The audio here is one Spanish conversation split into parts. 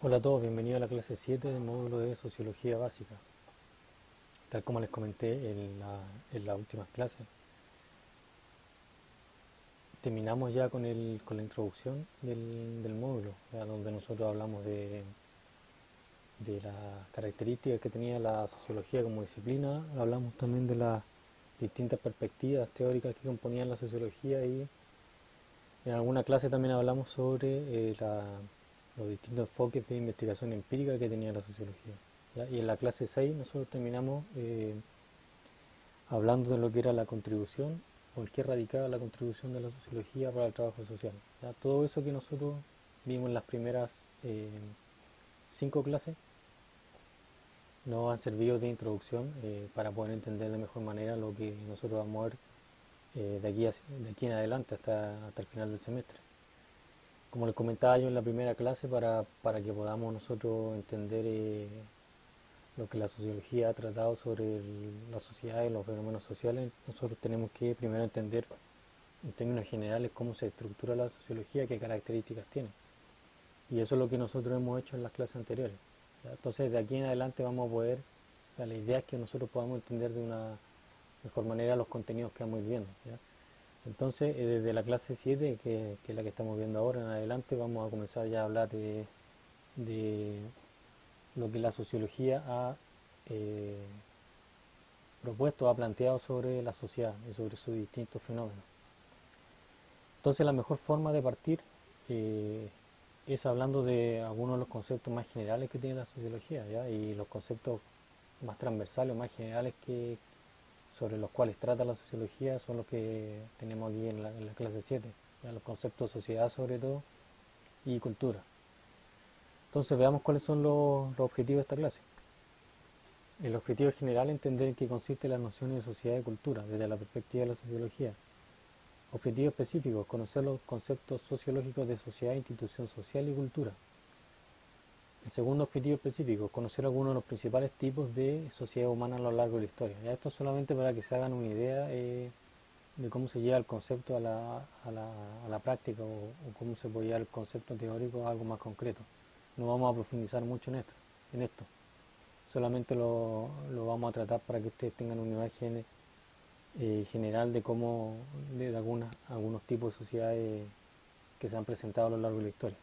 Hola a todos, bienvenidos a la clase 7 del módulo de Sociología Básica. Tal como les comenté en la última clase, terminamos ya con la introducción del módulo, ya donde nosotros hablamos de las características que tenía la sociología como disciplina, hablamos también de las distintas perspectivas teóricas que componían la sociología y en alguna clase también hablamos sobre los distintos enfoques de investigación empírica que tenía la sociología. ¿Ya? Y en la clase 6 nosotros terminamos hablando de lo que era la contribución o en qué radicaba la contribución de la sociología para el trabajo social. ¿Ya? Todo eso que nosotros vimos en las primeras 5 clases nos han servido de introducción para poder entender de mejor manera lo que nosotros vamos a ver de aquí en adelante hasta el final del semestre. Como les comentaba yo en la primera clase, para que podamos nosotros entender lo que la sociología ha tratado sobre la sociedad y los fenómenos sociales, nosotros tenemos que primero entender en términos generales cómo se estructura la sociología, qué características tiene. Y eso es lo que nosotros hemos hecho en las clases anteriores. ¿Ya? Entonces de aquí en adelante vamos a poder, la idea es que nosotros podamos entender de una mejor manera los contenidos que vamos a ir viendo. ¿Ya? Entonces desde la clase 7, que es la que estamos viendo ahora en adelante, vamos a comenzar ya a hablar de lo que la sociología ha eh, propuesto, ha planteado sobre la sociedad y sobre sus distintos fenómenos. Entonces la mejor forma de partir eh, es hablando de algunos de los conceptos más generales que tiene la sociología, ¿ya? Y los conceptos más transversales o más generales sobre los cuales trata la sociología son los que tenemos aquí en la clase 7, ¿ya? Los conceptos de sociedad sobre todo y cultura. Entonces veamos cuáles son los objetivos de esta clase. El objetivo general es entender en qué consiste las nociones de sociedad y cultura desde la perspectiva de la sociología. Objetivo específico, conocer los conceptos sociológicos de sociedad, institución social y cultura. El segundo objetivo específico, conocer algunos de los principales tipos de sociedad humana a lo largo de la historia. Ya esto solamente para que se hagan una idea de cómo se lleva el concepto a la práctica o cómo se puede llevar el concepto teórico a algo más concreto. No vamos a profundizar mucho en esto. Solamente lo vamos a tratar para que ustedes tengan una imagen general de cómo, de algunos tipos de sociedades que se han presentado a lo largo de la historia.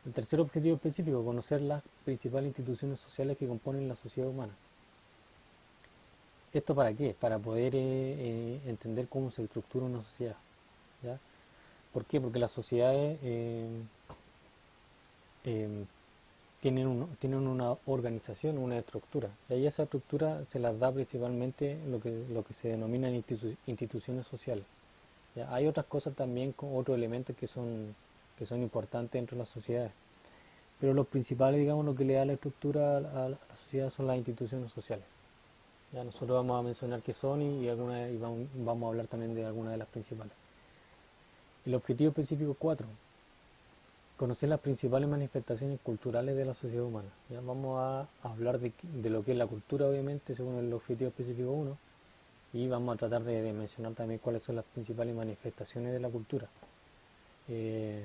El tercer objetivo específico, conocer las principales instituciones sociales que componen la sociedad humana. ¿Esto para qué? Para poder entender cómo se estructura una sociedad. ¿Ya? ¿Por qué? Porque las sociedades eh, tienen una organización, una estructura. Y ahí esa estructura se las da principalmente lo que se denominan instituciones sociales. ¿Ya? Hay otras cosas también, otros elementos que son importantes dentro de las sociedades. Pero los principales, digamos, lo que le da la estructura a la sociedad son las instituciones sociales. Ya nosotros vamos a mencionar qué son y vamos a hablar también de algunas de las principales. El objetivo específico 4, conocer las principales manifestaciones culturales de la sociedad humana. ¿Ya? Vamos a hablar de lo que es la cultura, obviamente, según el objetivo específico 1, y vamos a tratar de mencionar también cuáles son las principales manifestaciones de la cultura. Eh,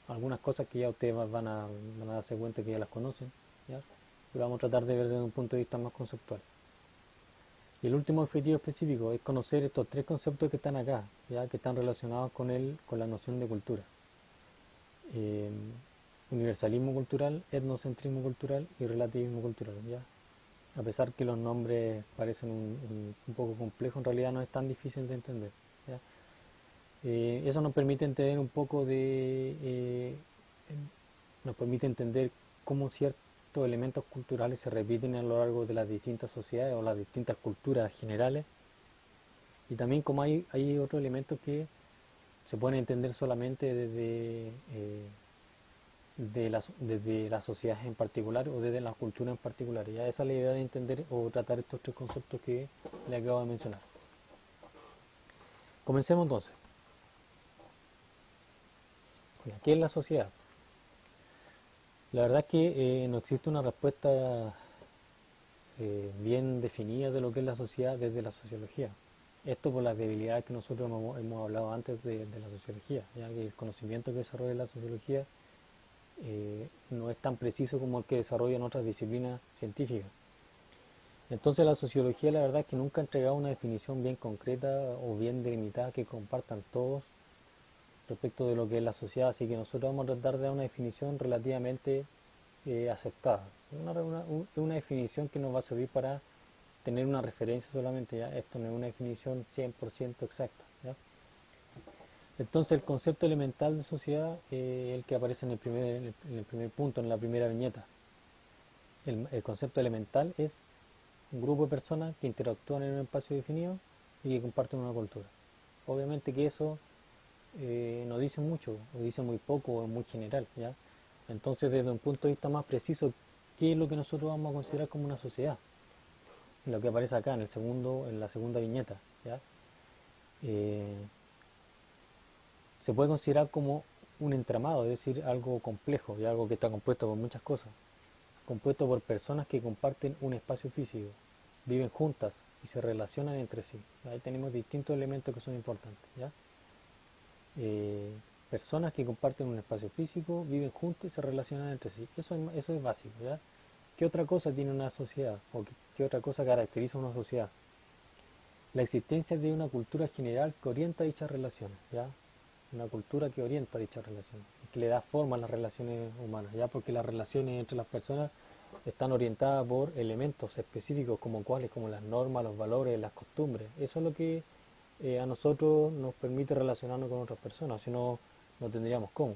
Algunas cosas que ya ustedes van a darse cuenta que ya las conocen, ¿ya? Pero vamos a tratar de ver desde un punto de vista más conceptual. Y el último objetivo específico es conocer estos tres conceptos que están acá, ¿ya? Que están relacionados con la noción de cultura. Eh, Universalismo cultural, etnocentrismo cultural y relativismo cultural, ¿ya? A pesar que los nombres parecen un poco complejos, en realidad no es tan difícil de entender, ¿ya? Eso nos permite entender cómo ciertos elementos culturales se repiten a lo largo de las distintas sociedades o las distintas culturas generales, y también cómo hay otros elementos que se pueden entender solamente desde las sociedades en particular o desde la cultura en particular. Ya esa es la idea de entender o tratar estos tres conceptos que le acabo de mencionar. Comencemos entonces. ¿Qué es la sociedad? La verdad es que no existe una respuesta bien definida de lo que es la sociedad desde la sociología. Esto por las debilidades que nosotros hemos hablado antes de la sociología, ya que el conocimiento que desarrolla la sociología no es tan preciso como el que desarrollan otras disciplinas científicas. Entonces la sociología la verdad es que nunca ha entregado una definición bien concreta o bien delimitada que compartan todos respecto de lo que es la sociedad, así que nosotros vamos a tratar de dar una definición relativamente aceptada. Una definición que nos va a servir para tener una referencia solamente, ¿ya? Esto no es una definición 100% exacta, ¿ya? Entonces el concepto elemental de sociedad el que aparece en el primer punto, en la primera viñeta. El concepto elemental es un grupo de personas que interactúan en un espacio definido y que comparten una cultura. Obviamente que eso no dice mucho, o dice muy poco, o es muy general, ¿ya? Entonces, desde un punto de vista más preciso, ¿qué es lo que nosotros vamos a considerar como una sociedad? Lo que aparece acá en la segunda viñeta, ¿ya? Eh, se puede considerar como un entramado, es decir, algo complejo y algo que está compuesto por muchas cosas, compuesto por personas que comparten un espacio físico, viven juntas y se relacionan entre sí. Ahí tenemos distintos elementos que son importantes, ¿ya? Eh, Personas que comparten un espacio físico, viven juntos y se relacionan entre sí. Eso es básico, ¿ya? ¿Qué otra cosa tiene una sociedad? ¿O qué otra cosa caracteriza una sociedad? La existencia de una cultura general que orienta dichas relaciones, ¿ya? Una cultura que orienta dichas relaciones y que le da forma a las relaciones humanas, ¿ya? Porque las relaciones entre las personas están orientadas por elementos específicos como cuáles, como las normas, los valores, las costumbres. Eso es lo que a nosotros nos permite relacionarnos con otras personas, si no, no tendríamos cómo.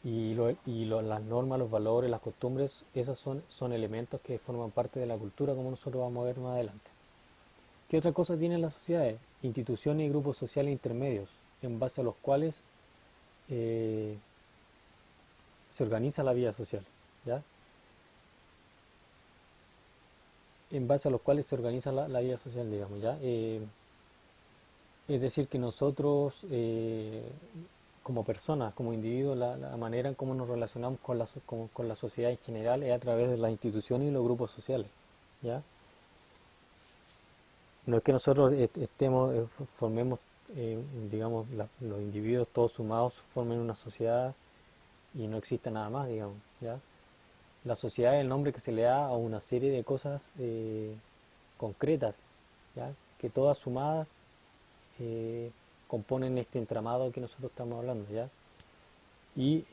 Las normas, los valores, las costumbres, esos son elementos que forman parte de la cultura, como nosotros vamos a ver más adelante. ¿Qué otra cosa tienen las sociedades? Instituciones y grupos sociales intermedios, en base a los cuales eh, se organiza la vida social, ¿ya? En base a los cuales se organiza la vida social, digamos, ¿ya? Es decir, que nosotros, como personas, como individuos, la manera en cómo nos relacionamos con la sociedad en general es a través de las instituciones y los grupos sociales, ¿ya? No es que nosotros formemos, digamos, los individuos todos sumados formen una sociedad y no existe nada más, digamos, ¿ya? La sociedad es el nombre que se le da a una serie de cosas concretas, ¿ya? Que todas sumadas eh, componen este entramado que nosotros estamos hablando, ¿ya? Y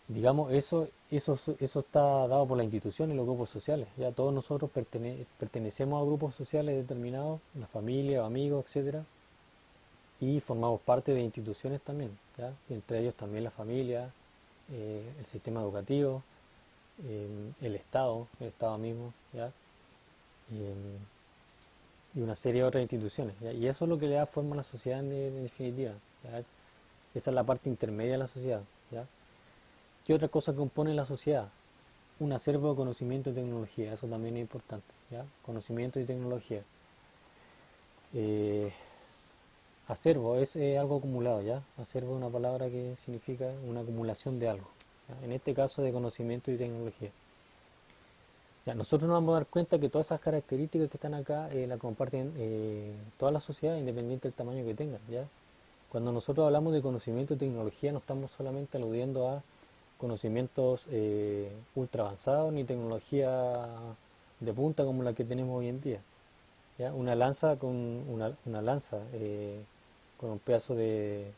digamos, eso está dado por la institución y los grupos sociales. Ya todos nosotros pertenecemos a grupos sociales determinados, la familia, amigos, etcétera, y formamos parte de instituciones también, ¿ya? Y entre ellos también la familia, el sistema educativo, el Estado mismo, ¿ya? Y una serie de otras instituciones, ¿ya? Y eso es lo que le da forma a la sociedad en definitiva, ¿ya? Esa es la parte intermedia de la sociedad, ¿ya? ¿Qué otra cosa compone la sociedad? Un acervo de conocimiento y tecnología, eso también es importante, ¿ya? Conocimiento y tecnología. Eh, Acervo es algo acumulado, ¿ya? Acervo es una palabra que significa una acumulación de algo, ¿ya? En este caso de conocimiento y tecnología. Ya, nosotros nos vamos a dar cuenta que todas esas características que están acá las comparten todas las sociedades independiente del tamaño que tengan, ¿ya? Cuando nosotros hablamos de conocimiento y tecnología no estamos solamente aludiendo a conocimientos ultra avanzados ni tecnología de punta como la que tenemos hoy en día, ¿ya? Una lanza con un pedazo de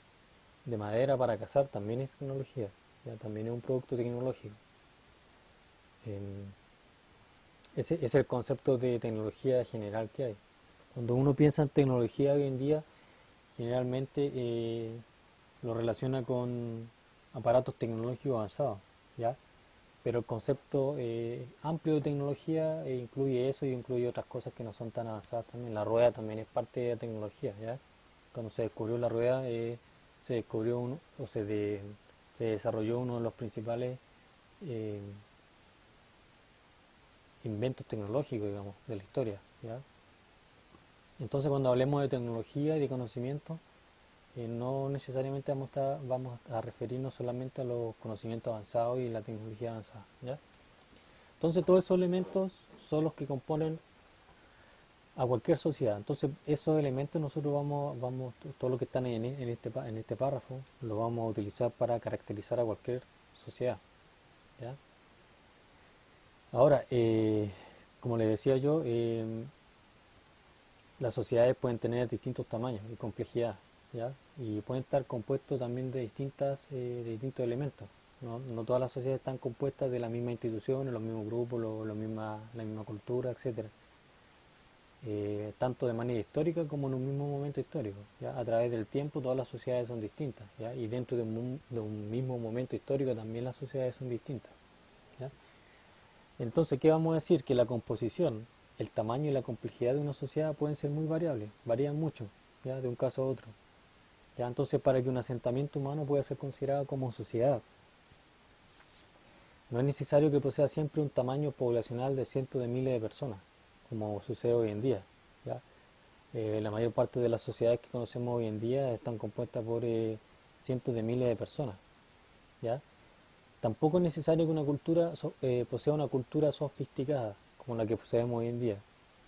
madera para cazar también es tecnología, ¿ya? También es un producto tecnológico. Em, Ese es el concepto de tecnología general que hay. Cuando uno piensa en tecnología hoy en día, generalmente lo relaciona con aparatos tecnológicos avanzados, ¿ya? Pero el concepto amplio de tecnología incluye eso y incluye otras cosas que no son tan avanzadas también. La rueda también es parte de la tecnología, ¿ya? Cuando se descubrió la rueda, se descubrió se desarrolló uno de los principales eh, inventos tecnológicos, digamos, de la historia, ¿ya? Entonces, cuando hablemos de tecnología y de conocimiento, no necesariamente vamos a referirnos solamente a los conocimientos avanzados y la tecnología avanzada, ¿ya? Entonces, todos esos elementos son los que componen a cualquier sociedad. Entonces, esos elementos nosotros todo lo que están en este párrafo, lo vamos a utilizar para caracterizar a cualquier sociedad. ¿Ya? Ahora, como les decía yo, las sociedades pueden tener distintos tamaños y complejidad, ¿ya? Y pueden estar compuestos también de distintos elementos. No todas las sociedades están compuestas de la misma institución, los mismos grupos, la misma cultura, etcétera. Tanto de manera histórica como en un mismo momento histórico. ¿Ya? A través del tiempo todas las sociedades son distintas, ¿ya? Y dentro de un mismo momento histórico también las sociedades son distintas. ¿Ya? Entonces, ¿qué vamos a decir? Que la composición, el tamaño y la complejidad de una sociedad pueden ser muy variables, varían mucho, ¿ya? De un caso a otro. ¿Ya? Entonces, para que un asentamiento humano pueda ser considerado como sociedad, no es necesario que posea siempre un tamaño poblacional de cientos de miles de personas, como sucede hoy en día. ¿Ya? La mayor parte de las sociedades que conocemos hoy en día están compuestas por cientos de miles de personas. ¿Ya? Tampoco es necesario que una cultura posea una cultura sofisticada como la que poseemos hoy en día,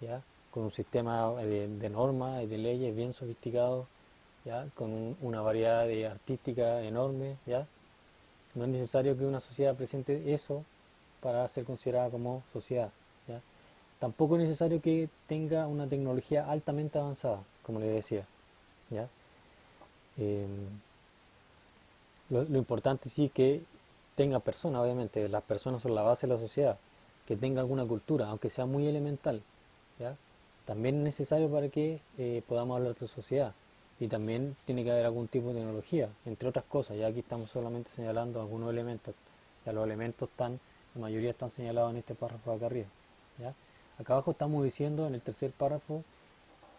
¿ya? Con un sistema de normas y de leyes bien sofisticados, ¿ya? Con una variedad de artística enorme, ¿ya? No es necesario que una sociedad presente eso para ser considerada como sociedad, ¿ya? Tampoco es necesario que tenga una tecnología altamente avanzada, como les decía, ¿ya? Eh, lo importante sí que tenga personas, obviamente, las personas son la base de la sociedad, que tenga alguna cultura, aunque sea muy elemental, ¿ya? También es necesario para que podamos hablar de sociedad. Y también tiene que haber algún tipo de tecnología, entre otras cosas. Ya aquí estamos solamente señalando algunos elementos. Ya los elementos están, la mayoría están señalados en este párrafo de acá arriba. ¿Ya? Acá abajo estamos diciendo en el tercer párrafo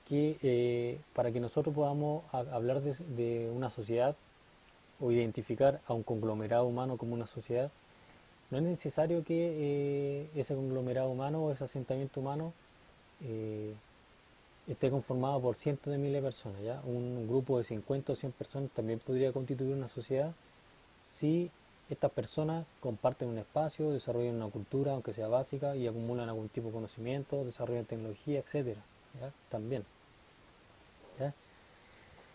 que para que nosotros podamos hablar de una sociedad o identificar a un conglomerado humano como una sociedad, no es necesario que ese conglomerado humano o ese asentamiento humano eh, esté conformado por cientos de miles de personas. ¿Ya? Un grupo de 50 o 100 personas también podría constituir una sociedad si estas personas comparten un espacio, desarrollan una cultura, aunque sea básica, y acumulan algún tipo de conocimiento, desarrollan tecnología, etcétera. ¿Ya? También. ¿Ya?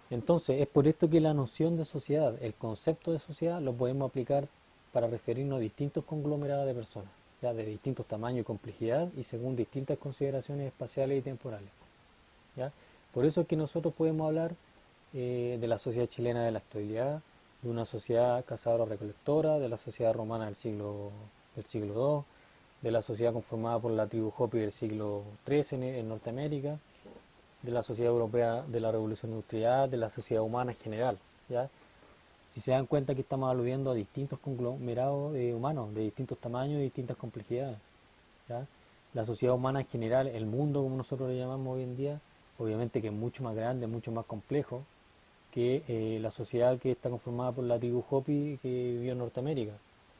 Entonces, es por esto que la noción de sociedad, el concepto de sociedad, lo podemos aplicar para referirnos a distintos conglomerados de personas, ya de distintos tamaños y complejidad y según distintas consideraciones espaciales y temporales. ¿Ya? Por eso es que nosotros podemos hablar de la sociedad chilena de la actualidad, de una sociedad cazadora-recolectora, de la sociedad romana del siglo II, de la sociedad conformada por la tribu Hopi del siglo XIII en Norteamérica, de la sociedad europea de la revolución industrial, de la sociedad humana en general. ¿Ya? Si se dan cuenta que estamos aludiendo a distintos conglomerados humanos, de distintos tamaños y distintas complejidades. ¿Ya? La sociedad humana en general, el mundo como nosotros lo llamamos hoy en día, obviamente que es mucho más grande, mucho más complejo que la sociedad que está conformada por la tribu Hopi que vivió en Norteamérica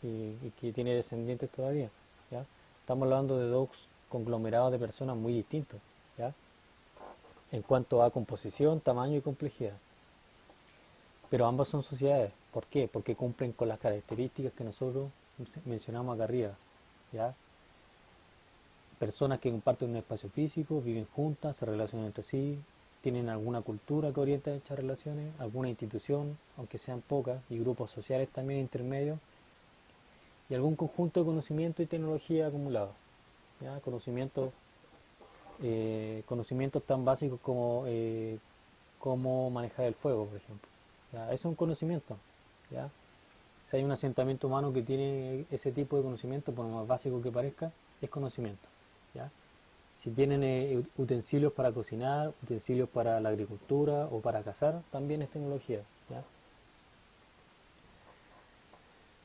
y que tiene descendientes todavía. ¿Ya? Estamos hablando de dos conglomerados de personas muy distintos, ¿ya? En cuanto a composición, tamaño y complejidad. Pero ambas son sociedades. ¿Por qué? Porque cumplen con las características que nosotros mencionamos acá arriba. ¿Ya? Personas que comparten un espacio físico, viven juntas, se relacionan entre sí, tienen alguna cultura que orienta dichas relaciones, alguna institución, aunque sean pocas, y grupos sociales también intermedios, y algún conjunto de conocimiento y tecnología acumulados. ¿Ya? Conocimientos tan básicos como cómo manejar el fuego, por ejemplo. ¿Ya? Eso es un conocimiento. ¿Ya? Si hay un asentamiento humano que tiene ese tipo de conocimiento, por lo más básico que parezca, es conocimiento. ¿Ya? Si tienen utensilios para cocinar, utensilios para la agricultura o para cazar, también es tecnología. ¿Ya?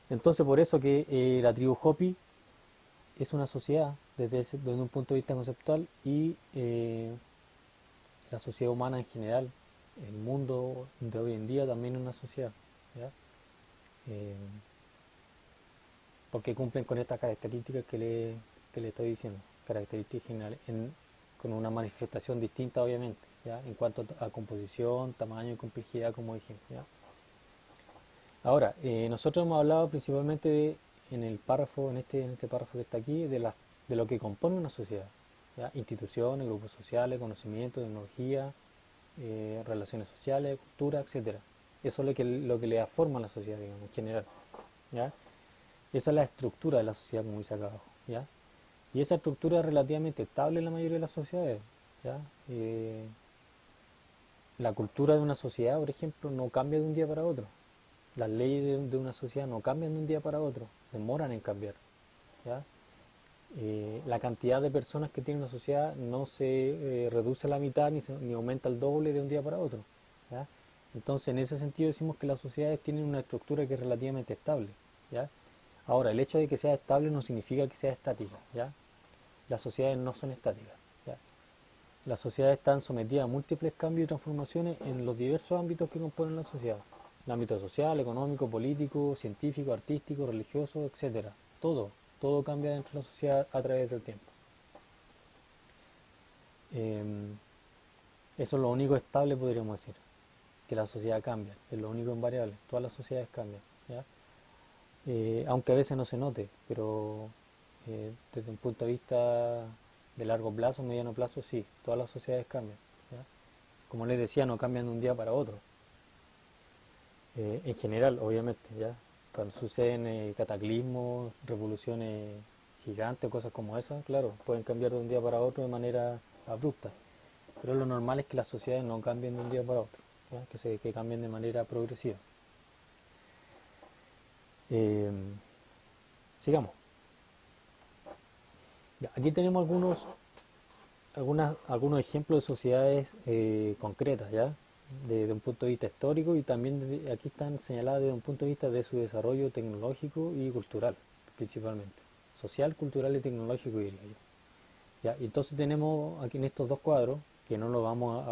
Entonces, por eso que la tribu Hopi es una sociedad desde un punto de vista conceptual y la sociedad humana en general, el mundo de hoy en día también es una sociedad. ¿Ya? Eh, Porque cumplen con estas características que le estoy diciendo, características generales, con una manifestación distinta obviamente, ¿ya? En cuanto a composición, tamaño y complejidad, como dije. ¿Ya? Ahora, nosotros hemos hablado principalmente en el párrafo, en este párrafo que está aquí, de lo que compone una sociedad. ¿ya? Instituciones, grupos sociales, conocimiento, tecnología, relaciones sociales, cultura, etcétera. Eso es lo que le da forma a la sociedad, digamos, en general, ¿ya? Esa es la estructura de la sociedad, como dice acá abajo, ¿ya? Y esa estructura es relativamente estable en la mayoría de las sociedades, ¿ya? La cultura de una sociedad, por ejemplo, no cambia de un día para otro. Las leyes de una sociedad no cambian de un día para otro, demoran en cambiar, ¿ya? La cantidad de personas que tiene una sociedad no se reduce a la mitad ni aumenta al doble de un día para otro, ¿ya? Entonces, en ese sentido decimos que las sociedades tienen una estructura que es relativamente estable, ¿ya? Ahora, el hecho de que sea estable no significa que sea estática, ¿ya? Las sociedades no son estáticas, ¿ya? Las sociedades están sometidas a múltiples cambios y transformaciones en los diversos ámbitos que componen la sociedad. El ámbito social, económico, político, científico, artístico, religioso, etcétera. Todo cambia dentro de la sociedad a través del tiempo. Eh, Eso es lo único estable, podríamos decir, que la sociedad cambia, es lo único invariable. Todas las sociedades cambian, ¿ya? Aunque a veces no se note, pero desde un punto de vista de largo plazo, mediano plazo, sí, todas las sociedades cambian, ¿ya? Como les decía, no cambian de un día para otro. En general, obviamente, ¿ya? Cuando suceden cataclismos, revoluciones gigantes, cosas como esas, claro, pueden cambiar de un día para otro de manera abrupta. Pero lo normal es que las sociedades no cambien de un día para otro, ¿ya? Que cambien de manera progresiva. Eh, Sigamos. Ya, aquí tenemos algunos ejemplos de sociedades concretas, ¿ya? Desde un punto de vista histórico y también aquí están señaladas desde un punto de vista de su desarrollo tecnológico y cultural, principalmente. Social, cultural y tecnológico, diría yo. ¿Ya? Y entonces tenemos aquí en estos dos cuadros, que no los vamos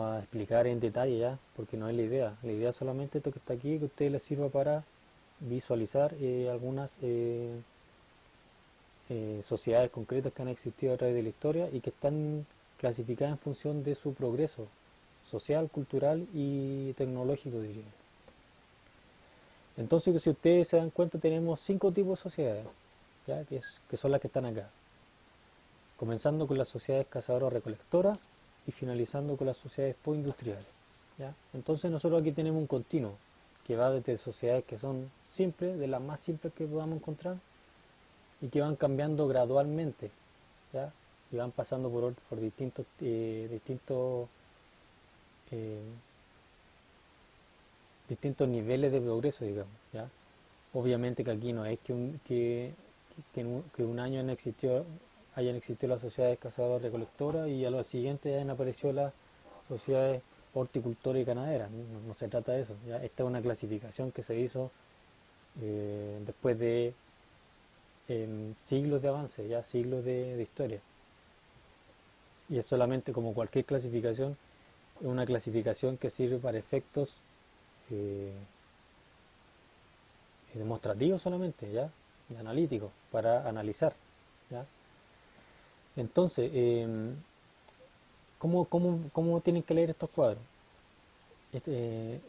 a explicar en detalle ya, porque no es la idea. La idea es solamente esto que está aquí, que a ustedes les sirva para visualizar algunas sociedades concretas que han existido a través de la historia y que están clasificadas en función de su progreso social, cultural y tecnológico, diría yo. Entonces, si ustedes se dan cuenta, tenemos cinco tipos de sociedades, ¿ya? Que son las que están acá, comenzando con las sociedades cazadoras-recolectoras y finalizando con las sociedades postindustriales, ¿ya? Entonces nosotros aquí tenemos un continuo que va desde sociedades que son simples, de las más simples que podamos encontrar, y que van cambiando gradualmente, ¿ya? Y van pasando por eh, distintos niveles de progreso, digamos, ¿ya? Obviamente que aquí no es que un año hayan existido las sociedades cazadoras recolectoras y a lo siguiente hayan aparecido las sociedades horticultoras y ganaderas, ¿no? No se trata de eso, ¿ya? Esta es una clasificación que se hizo después de siglos de avance, ya siglos de historia. Y es solamente como cualquier clasificación, es una clasificación que sirve para efectos eh, demostrativos solamente, ¿ya? Y analíticos, para analizar, ¿ya? Entonces, ¿cómo tienen que leer estos cuadros? Este,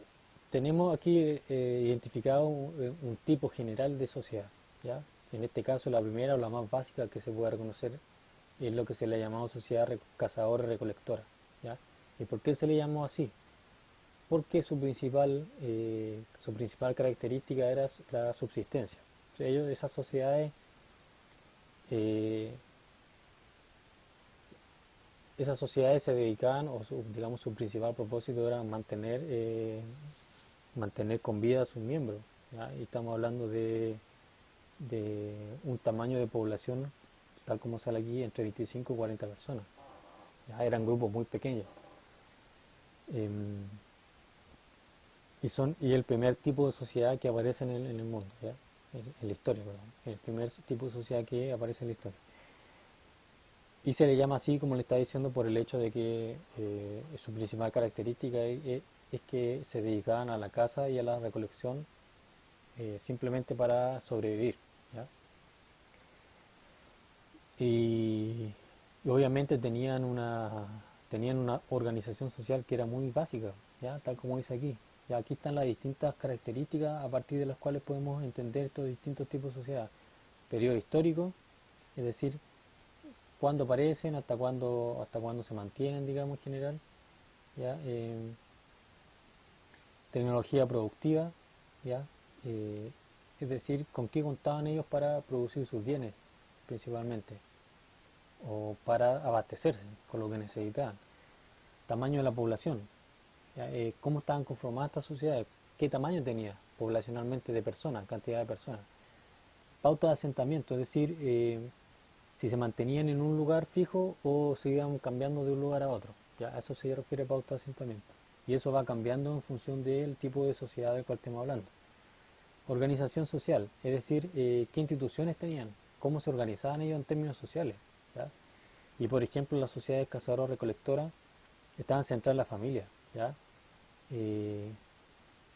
tenemos aquí identificado un tipo general de sociedad, ¿ya? En este caso, la primera o la más básica que se puede reconocer es lo que se le ha llamado sociedad cazadora-recolectora, ¿ya? ¿Y por qué se le llamó así? Porque su principal característica era la subsistencia. O sea, esas sociedades, eh, se dedicaban, o digamos su principal propósito era mantener con vida a sus miembros, ¿ya? Y estamos hablando de un tamaño de población, tal como sale aquí, entre 25 y 40 personas. ¿Ya? Eran grupos muy pequeños. Em, y el primer tipo de sociedad que aparece en el mundo, ¿ya? En la historia, perdón. El primer tipo de sociedad que aparece en la historia. Y se le llama así, como le está diciendo, por el hecho de que su principal característica es que se dedicaban a la caza y a la recolección simplemente para sobrevivir, ¿ya? Y, y obviamente tenían una organización social que era muy básica, ¿ya? Tal como dice aquí. Ya aquí están las distintas características a partir de las cuales podemos entender estos distintos tipos de sociedad. Periodo histórico, es decir, cuándo aparecen, hasta cuándo se mantienen, digamos, en general, ¿ya? Tecnología productiva, ¿ya? Eh, es decir, con qué contaban ellos para producir sus bienes, principalmente, o para abastecerse con lo que necesitaban. Tamaño de la población, ¿ya? Cómo estaban conformadas estas sociedades, qué tamaño tenía poblacionalmente de personas, cantidad de personas. Pauta de asentamiento, es decir, si se mantenían en un lugar fijo o se iban cambiando de un lugar a otro. Ya, a eso se refiere pauta de asentamiento. Y eso va cambiando en función del tipo de sociedad del cual estemos hablando. Organización social, es decir, qué instituciones tenían, cómo se organizaban ellos en términos sociales. ¿Ya? Y por ejemplo, las sociedades cazadoras-recolectoras estaban centradas en la familia. ¿Ya? Eh,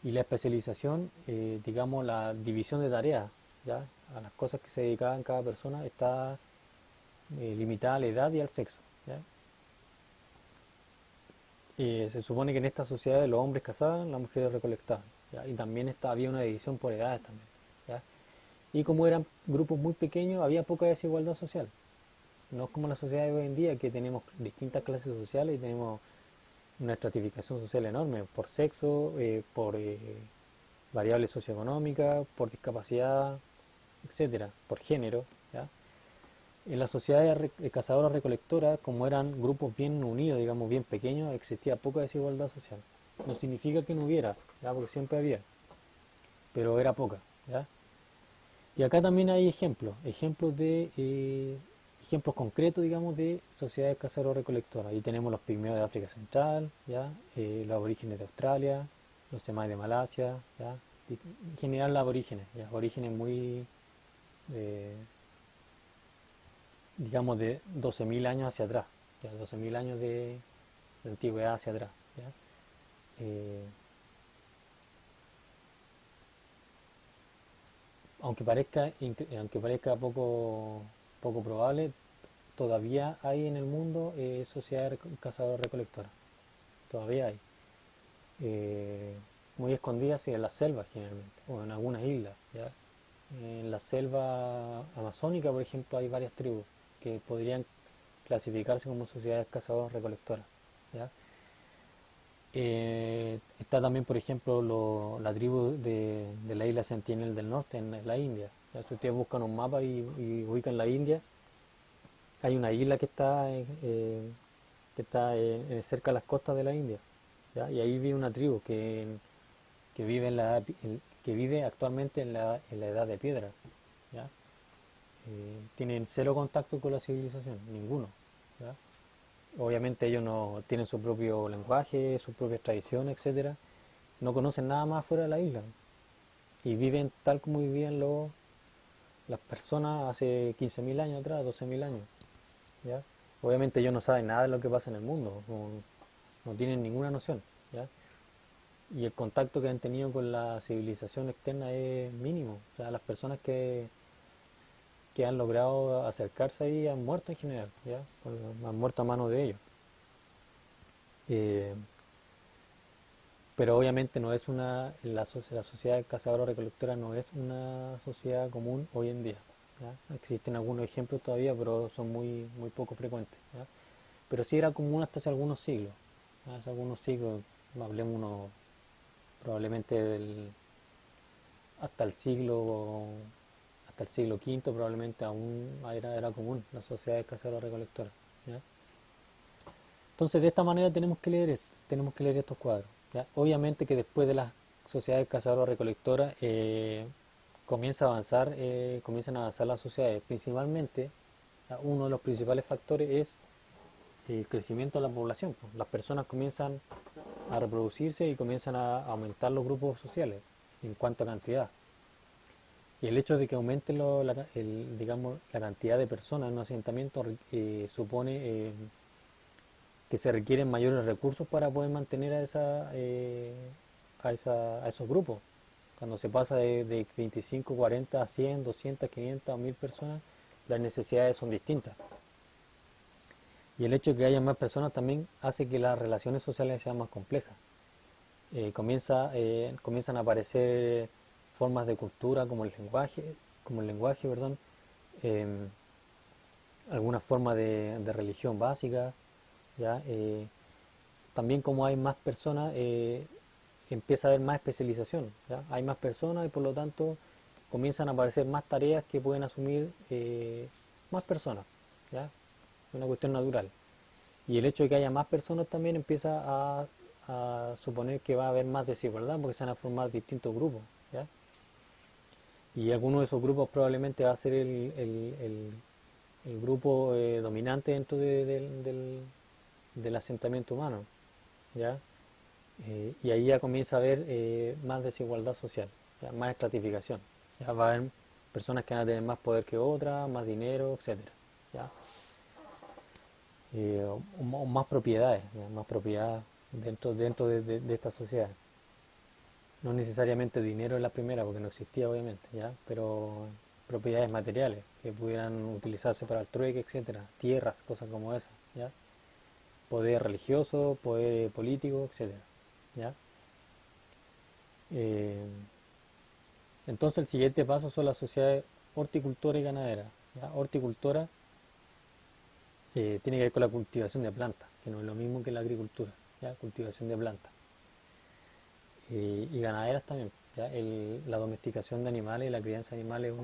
y la especialización, digamos, la división de tareas, ¿ya? A las cosas que se dedicaban cada persona está limitada a la edad y al sexo. ¿Ya? Se supone que en estas sociedades los hombres cazaban, las mujeres recolectaban. ¿Ya? Y también había una división por edades también. ¿Ya? Y como eran grupos muy pequeños, había poca desigualdad social. No es como la sociedad de hoy en día, que tenemos distintas clases sociales y tenemos una estratificación social enorme por sexo, por variables socioeconómicas, por discapacidad, etcétera, por género. ¿Ya? En las sociedades cazadoras recolectoras, como eran grupos bien unidos, digamos bien pequeños, existía poca desigualdad social. No significa que no hubiera, ¿ya? Porque siempre había, pero era poca. ¿Ya? Y acá también hay ejemplos concretos, digamos, de sociedades cazadores-recolectoras. Ahí tenemos los pigmeos de África Central, ¿ya? Los aborígenes de Australia, los semais de Malasia, ¿ya? Y en general los aborígenes, ¿ya? Aborígenes muy, eh, digamos, de 12.000 años hacia atrás, ¿ya? 12.000 años de antigüedad hacia atrás, ¿ya? Eh, aunque parezca poco probable, todavía hay en el mundo sociedades cazadores-recolectoras. Todavía hay. Eh, Muy escondidas y en las selvas generalmente, o en algunas islas. ¿Ya? En la selva amazónica, por ejemplo, hay varias tribus que podrían clasificarse como sociedades cazadores-recolectoras. ¿Ya? Está también, por ejemplo, la tribu de la isla Sentinel del Norte, en la India. ¿Ya? Si ustedes buscan un mapa y ubican la India, hay una isla que está cerca de las costas de la India. ¿Ya? Y ahí vive una tribu que vive, que vive actualmente en la edad de piedra. ¿Ya? Tienen cero contacto con la civilización, ninguno. ¿Ya? Obviamente ellos no tienen su propio lenguaje, sus propias tradiciones, etcétera. No conocen nada más fuera de la isla y viven tal como vivían las personas hace 15.000 años atrás, 12.000 años. ¿Ya? Obviamente ellos no saben nada de lo que pasa en el mundo, no tienen ninguna noción. ¿Ya? Y el contacto que han tenido con la civilización externa es mínimo. O sea, las personas que han logrado acercarse ahí han muerto en general, ¿ya? Han muerto a mano de ellos. Eh, pero obviamente no es la sociedad cazadora-recolectora no es una sociedad común hoy en día. ¿Ya? Existen algunos ejemplos todavía, pero son muy poco frecuentes. ¿Ya? Pero sí era común hasta hace algunos siglos. ¿Ya? Hace algunos siglos, hablemos probablemente hasta el siglo hasta el siglo quinto probablemente aún era común las sociedades cazadoras-recolectoras. ¿Ya? Entonces de esta manera tenemos que leer estos cuadros. ¿Ya? Obviamente que después de las sociedades cazadoras-recolectoras comienzan a avanzar las sociedades. Principalmente, ¿ya? Uno de los principales factores es el crecimiento de la población. Pues. Las personas comienzan a reproducirse y comienzan a aumentar los grupos sociales en cuanto a cantidad. Y el hecho de que aumente digamos, la cantidad de personas en un asentamiento supone que se requieren mayores recursos para poder mantener a esos grupos. Cuando se pasa de 25, 40 a 100, 200, 500 o 1000 personas, las necesidades son distintas. Y el hecho de que haya más personas también hace que las relaciones sociales sean más complejas. Comienzan a aparecer formas de cultura como el lenguaje, perdón, eh, alguna forma de religión básica, ¿ya? También como hay más personas, empieza a haber más especialización, ¿ya? Hay más personas y por lo tanto comienzan a aparecer más tareas que pueden asumir más personas, ¿ya? Es una cuestión natural. Y el hecho de que haya más personas también empieza a suponer que va a haber más desigualdad porque se van a formar distintos grupos, ¿ya? Y alguno de esos grupos probablemente va a ser el grupo dominante dentro del asentamiento humano, ¿ya? Y ahí ya comienza a haber más desigualdad social, ¿ya? Más estratificación. Ya va a haber personas que van a tener más poder que otras, más dinero, etcétera, ¿ya? O más propiedades, ¿ya? Más propiedad dentro de esta sociedad. No necesariamente dinero en la primera, porque no existía obviamente, ¿ya? Pero propiedades materiales que pudieran utilizarse para el trueque, etcétera, tierras, cosas como esas, ¿ya? Poder religioso, poder político, etcétera, ¿ya? Eh, entonces el siguiente paso son las sociedades horticultora y ganadera, ¿ya? Horticultora tiene que ver con la cultivación de plantas, que no es lo mismo que la agricultura, ¿ya? Cultivación de plantas. Y ganaderas también, ¿ya? La domesticación de animales y la crianza de animales es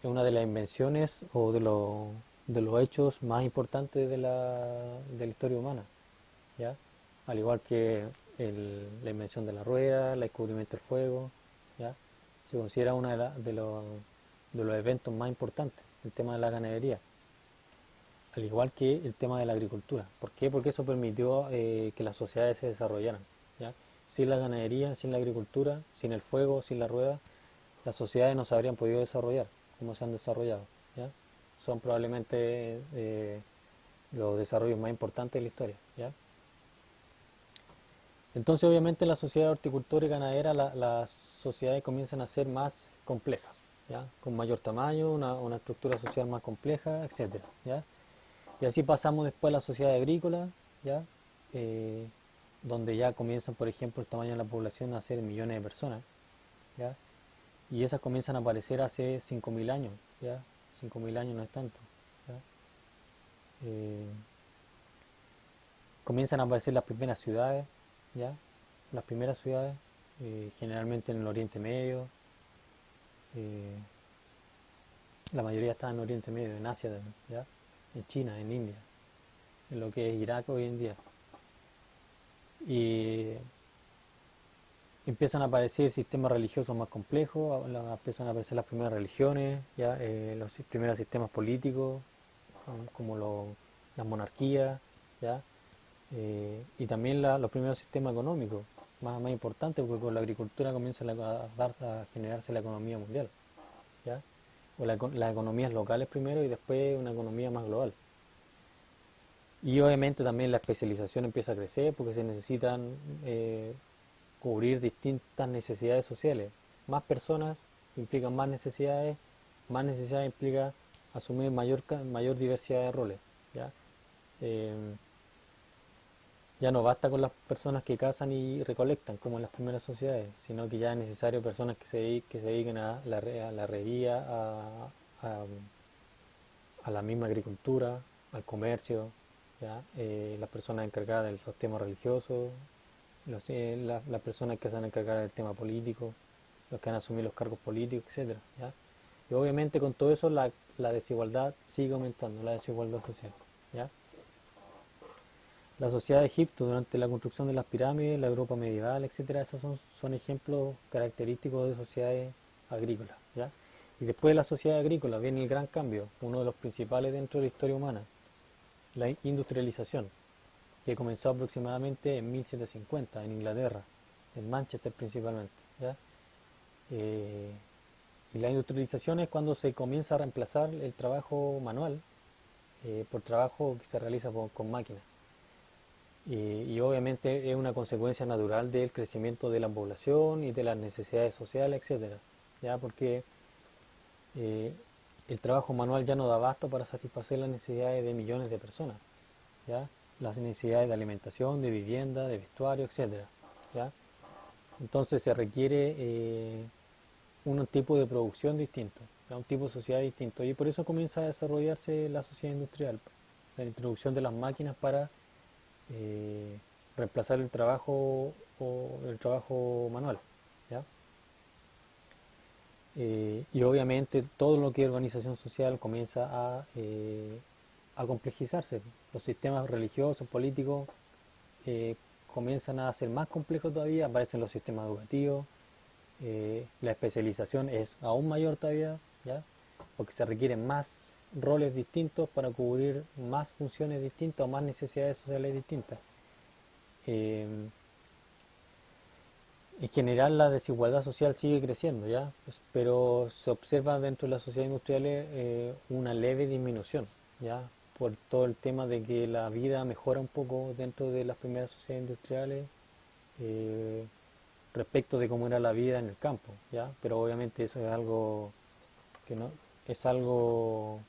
una de las invenciones o de los hechos más importantes de la historia humana, ¿ya? Al igual que la invención de la rueda, el descubrimiento del fuego, ¿ya? Se considera uno de los eventos más importantes, el tema de la ganadería, al igual que el tema de la agricultura. ¿Por qué? Porque eso permitió que las sociedades se desarrollaran, ¿ya? Sin la ganadería, sin la agricultura, sin el fuego, sin la rueda, las sociedades no se habrían podido desarrollar como se han desarrollado, ¿ya? Son probablemente los desarrollos más importantes de la historia, ¿ya? Entonces, obviamente, en la sociedad horticultora y ganadera, las sociedades comienzan a ser más complejas, ¿ya? Con mayor tamaño, una estructura social más compleja, etcétera, ¿ya? Y así pasamos después a la sociedad agrícola, ¿ya? Eh, donde ya comienzan, por ejemplo, el tamaño de la población a ser millones de personas, ¿ya? Y esas comienzan a aparecer hace 5.000 años, ¿ya? 5.000 años no es tanto, ¿ya? Eh, Comienzan a aparecer las primeras ciudades, ¿ya? Las primeras ciudades, generalmente en el Oriente Medio, eh, la mayoría están en Oriente Medio, en Asia también, ¿ya? En China, en India, en lo que es Irak hoy en día. Y empiezan a aparecer sistemas religiosos más complejos, empiezan a aparecer las primeras religiones, ¿ya? Los primeros sistemas políticos, como las monarquías, ¿ya? Y también los primeros sistemas económicos, más importantes, porque con la agricultura comienza a generarse la economía mundial, ¿ya? O las economías locales primero y después una economía más global. Y obviamente también la especialización empieza a crecer porque se necesitan cubrir distintas necesidades sociales. Más personas implican más necesidades implica asumir mayor diversidad de roles, ¿ya? Eh, ya no basta con las personas que cazan y recolectan como en las primeras sociedades, sino que ya es necesario personas que se dediquen a la herrería, a- a la misma agricultura, al comercio, ¿ya? Las personas encargadas de los temas religiosos, las personas que se van a encargar del tema político, los que van a asumir los cargos políticos, etcétera, ¿ya? Y obviamente con todo eso la desigualdad sigue aumentando, la desigualdad social, ¿ya? La sociedad de Egipto durante la construcción de las pirámides, la Europa medieval, etcétera, esos son ejemplos característicos de sociedades agrícolas, ¿ya? Y después de la sociedad agrícola viene el gran cambio, uno de los principales dentro de la historia humana, la industrialización, que comenzó aproximadamente en 1750 en Inglaterra, en Manchester principalmente, ¿ya? Eh, y la industrialización es cuando se comienza a reemplazar el trabajo manual por trabajo que se realiza con máquinas. Y obviamente es una consecuencia natural del crecimiento de la población y de las necesidades sociales, etcétera, ¿ya? Porque eh, el trabajo manual ya no da abasto para satisfacer las necesidades de millones de personas, ¿ya? Las necesidades de alimentación, de vivienda, de vestuario, etcétera, ¿ya? Entonces se requiere un tipo de producción distinto, ¿ya? Un tipo de sociedad distinto. Y por eso comienza a desarrollarse la sociedad industrial, la introducción de las máquinas para eh, reemplazar el trabajo o el trabajo manual, ¿ya? Y obviamente todo lo que es organización social comienza a complejizarse. Los sistemas religiosos, políticos, eh, comienzan a ser más complejos todavía, aparecen los sistemas educativos, la especialización es aún mayor todavía, ¿ya? Porque se requieren más roles distintos para cubrir más funciones distintas o más necesidades sociales distintas. Eh, en general la desigualdad social sigue creciendo, ¿ya? Pero se observa dentro de las sociedades industriales una leve disminución, ¿ya? Por todo el tema de que la vida mejora un poco dentro de las primeras sociedades industriales, eh, respecto de cómo era la vida en el campo, ¿ya? Pero obviamente eso es algo que no es algo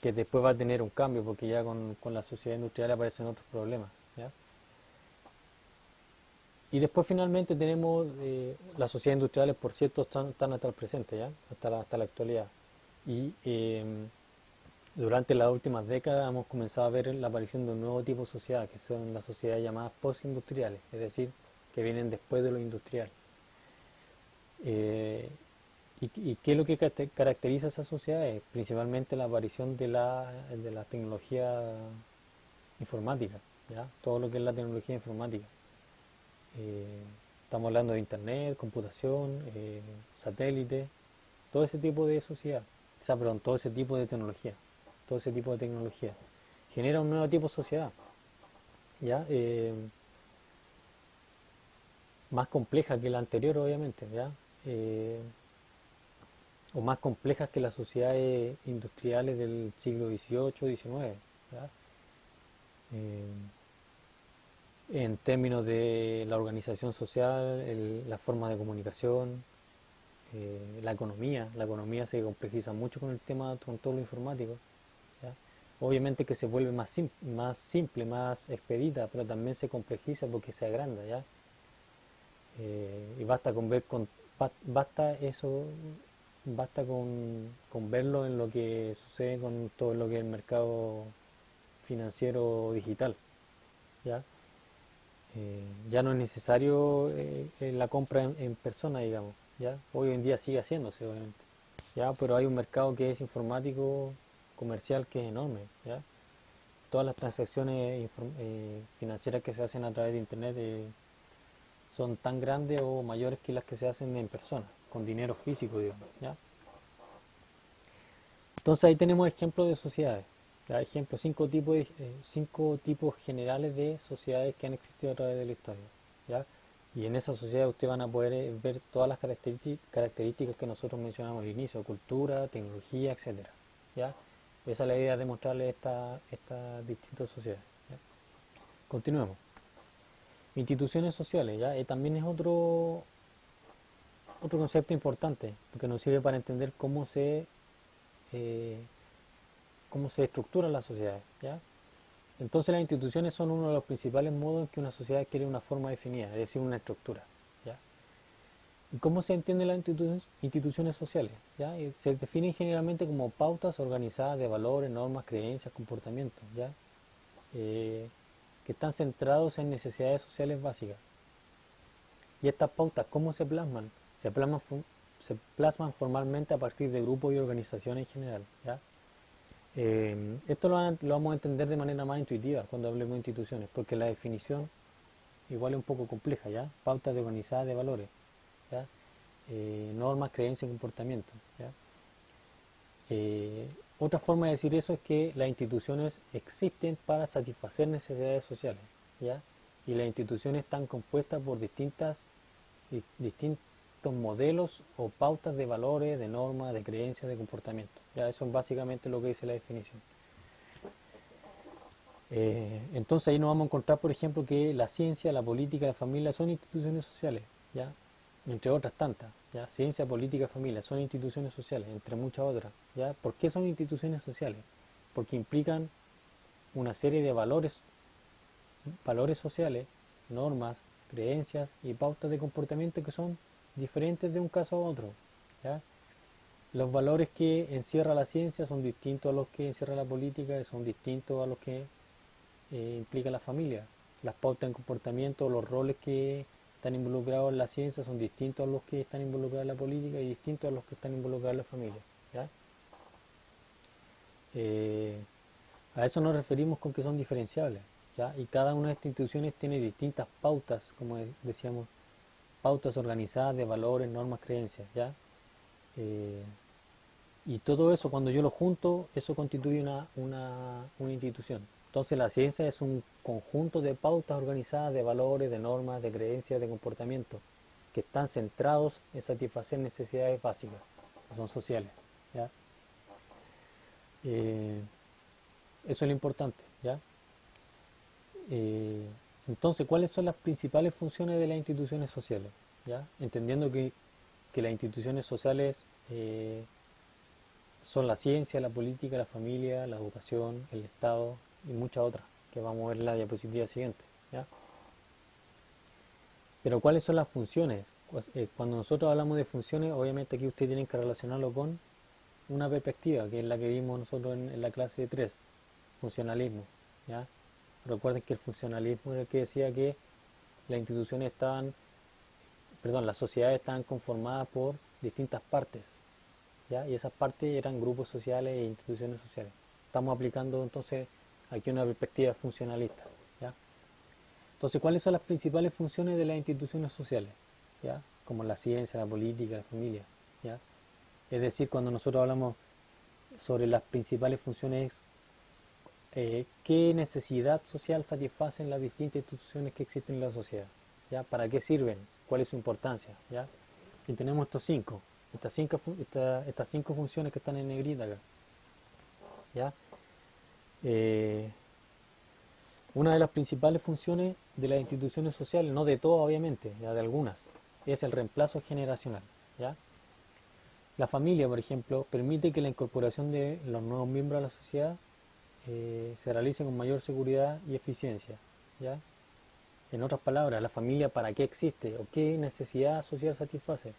que después va a tener un cambio porque ya con la sociedad industrial aparecen otros problemas, ¿ya? Y después finalmente tenemos las sociedades industriales, por cierto, están hasta el presente, ¿ya? Hasta la actualidad. Y durante las últimas décadas hemos comenzado a ver la aparición de un nuevo tipo de sociedad, que son las sociedades llamadas postindustriales, es decir, que vienen después de lo industrial. Eh, y qué es lo que caracteriza a esas sociedades? Principalmente la aparición de la tecnología informática, ¿ya? Todo lo que es la tecnología informática. Eh, Estamos hablando de internet, computación, satélite, todo ese tipo de sociedad, o sea, perdón, todo ese tipo de tecnología, todo ese tipo de tecnología genera un nuevo tipo de sociedad, ¿ya? Más compleja que la anterior, obviamente, ¿ya? Eh, o más complejas que las sociedades industriales del siglo XVIII, XIX, ¿ya? Eh, en términos de la organización social, la forma de comunicación, la economía se complejiza mucho con el tema, con todo lo informático, ¿ya? Obviamente que se vuelve más simple, más expedita, pero también se complejiza porque se agranda, ¿ya? Y basta con ver basta eso, basta con verlo en lo que sucede con todo lo que es el mercado financiero digital, ¿ya? Ya no es necesario la compra en persona, digamos, ¿ya? Hoy en día sigue haciéndose, obviamente, ¿ya? Pero hay un mercado que es informático, comercial, que es enorme, ¿ya? Todas las transacciones financieras que se hacen a través de internet son tan grandes o mayores que las que se hacen en persona, con dinero físico, digamos, ¿ya? Entonces ahí tenemos ejemplos de sociedades, ¿ya? Ejemplos, cinco tipos generales de sociedades que han existido a través de la historia, ¿ya? Y en esa sociedad ustedes van a poder ver todas las características que nosotros mencionamos al inicio: cultura, tecnología, etcétera, ¿ya? Esa es la idea de mostrarles estas distintas sociedades, ¿ya? Continuemos. Instituciones sociales, ¿ya? También es otro concepto importante, porque nos sirve para entender eh, cómo se estructuran las sociedades, ¿ya? Entonces las instituciones son uno de los principales modos en que una sociedad adquiere una forma definida, es decir, una estructura, ¿ya? ¿Y cómo se entienden las instituciones sociales? ¿Ya? Se definen generalmente como pautas organizadas de valores, normas, creencias, comportamientos, ¿ya? Eh, que están centrados en necesidades sociales básicas. ¿Y estas pautas cómo se plasman? Se plasman formalmente a partir de grupos y organizaciones en general, ¿ya? Esto lo vamos a entender de manera más intuitiva cuando hablemos de instituciones, porque la definición igual es un poco compleja, ¿ya? Pautas de organizadas de valores, ¿ya? Normas, creencias y comportamientos, ¿ya? Otra forma de decir eso es que las instituciones existen para satisfacer necesidades sociales, ¿ya? Y las instituciones están compuestas por distintos modelos o pautas de valores, de normas, de creencias, de comportamiento. Ya eso es básicamente lo que dice la definición. Entonces ahí nos vamos a encontrar, por ejemplo, que la ciencia, la política, la familia son instituciones sociales, ¿ya? Entre otras tantas, ¿ya? Ciencia, política, familia son instituciones sociales, entre muchas otras, ¿ya? ¿Por qué son instituciones sociales? Porque implican una serie de valores sociales, normas, creencias y pautas de comportamiento que son diferentes de un caso a otro, ¿ya? Los valores que encierra la ciencia son distintos a los que encierra la política y son distintos a los que implica la familia. Las pautas en comportamiento, los roles que están involucrados en la ciencia son distintos a los que están involucrados en la política y distintos a los que están involucrados en la familia. ¿Ya? Eh, a eso nos referimos con que son diferenciables. ¿Ya? Y cada una de estas instituciones tiene distintas pautas, como decíamos, pautas organizadas de valores, normas, creencias. ¿Ya? Eh, y todo eso, cuando yo lo junto, eso constituye una institución. Entonces la ciencia es un conjunto de pautas organizadas de valores, de normas, de creencias, de comportamientos, que están centrados en satisfacer necesidades básicas, que son sociales. ¿Ya? Eh, Eso es lo importante. ¿Ya? Eh, entonces, ¿cuáles son las principales funciones de las instituciones sociales? ¿Ya? Entendiendo que las instituciones sociales son la ciencia, la política, la familia, la educación, el Estado y muchas otras, que vamos a ver en la diapositiva siguiente. ¿Ya? Pero ¿cuáles son las funciones? Pues, cuando nosotros hablamos de funciones, obviamente aquí ustedes tienen que relacionarlo con una perspectiva, que es la que vimos nosotros en la clase 3, funcionalismo. ¿Ya? Recuerden que el funcionalismo era el que decía que las instituciones estaban, perdón, las sociedades estaban conformadas por distintas partes. ¿Ya? Y esas partes eran grupos sociales e instituciones sociales. Estamos aplicando entonces aquí una perspectiva funcionalista. ¿Ya? Entonces, ¿cuáles son las principales funciones de las instituciones sociales? ¿Ya? Como la ciencia, la política, la familia. ¿Ya? Es decir, cuando nosotros hablamos sobre las principales funciones, ¿qué necesidad social satisfacen las distintas instituciones que existen en la sociedad? ¿Ya? ¿Para qué sirven? ¿Cuál es su importancia? ¿Ya? Y tenemos estas cinco funciones que están en negrita acá. ¿Ya? Eh, una de las principales funciones de las instituciones sociales, no de todas obviamente, ya de algunas, es el reemplazo generacional. ¿Ya? La familia, por ejemplo, permite que la incorporación de los nuevos miembros a la sociedad se realice con mayor seguridad y eficiencia. ¿Ya? En otras palabras, la familia para qué existe o qué necesidad social satisface.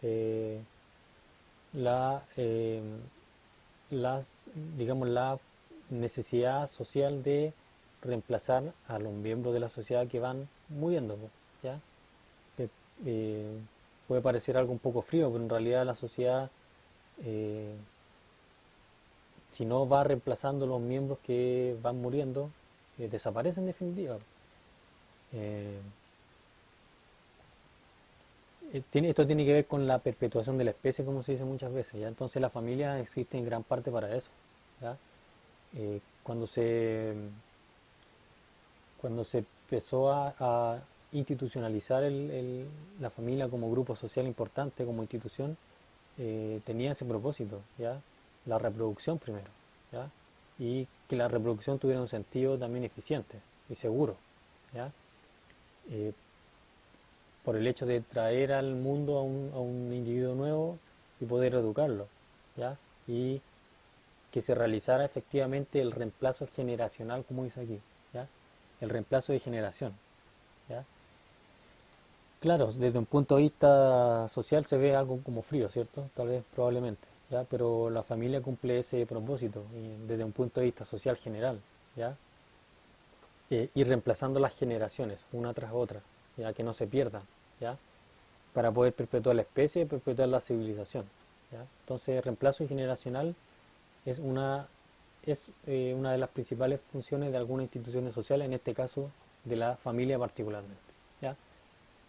Eh, la, eh, digamos, la necesidad social de reemplazar a los miembros de la sociedad que van muriendo, ¿ya? Que, eh, puede parecer algo un poco frío, pero en realidad la sociedad, eh, si no va reemplazando los miembros que van muriendo, desaparece en definitiva. Eh, Esto tiene que ver con la perpetuación de la especie, como se dice muchas veces, ¿ya? Entonces la familia existe en gran parte para eso, ¿ya? Eh, cuando se cuando se empezó a institucionalizar la familia como grupo social importante, como institución, tenía ese propósito, ¿ya? La reproducción primero, ¿ya? Y que la reproducción tuviera un sentido también eficiente y seguro, ¿ya? Eh, por el hecho de traer al mundo a un individuo nuevo y poder educarlo, ¿ya? Y que se realizara efectivamente el reemplazo generacional, como dice aquí, ¿ya? El reemplazo de generación, ¿ya? Claro, desde un punto de vista social se ve algo como frío, ¿cierto? Tal vez, probablemente, ¿ya? Pero la familia cumple ese propósito y desde un punto de vista social general, ¿ya? Y reemplazando las generaciones, una tras otra, ya que no se pierdan, ¿ya? Para poder perpetuar la especie y perpetuar la civilización, ¿ya? Entonces, el reemplazo generacional es una de las principales funciones de algunas instituciones sociales, en este caso de la familia particularmente, ¿ya?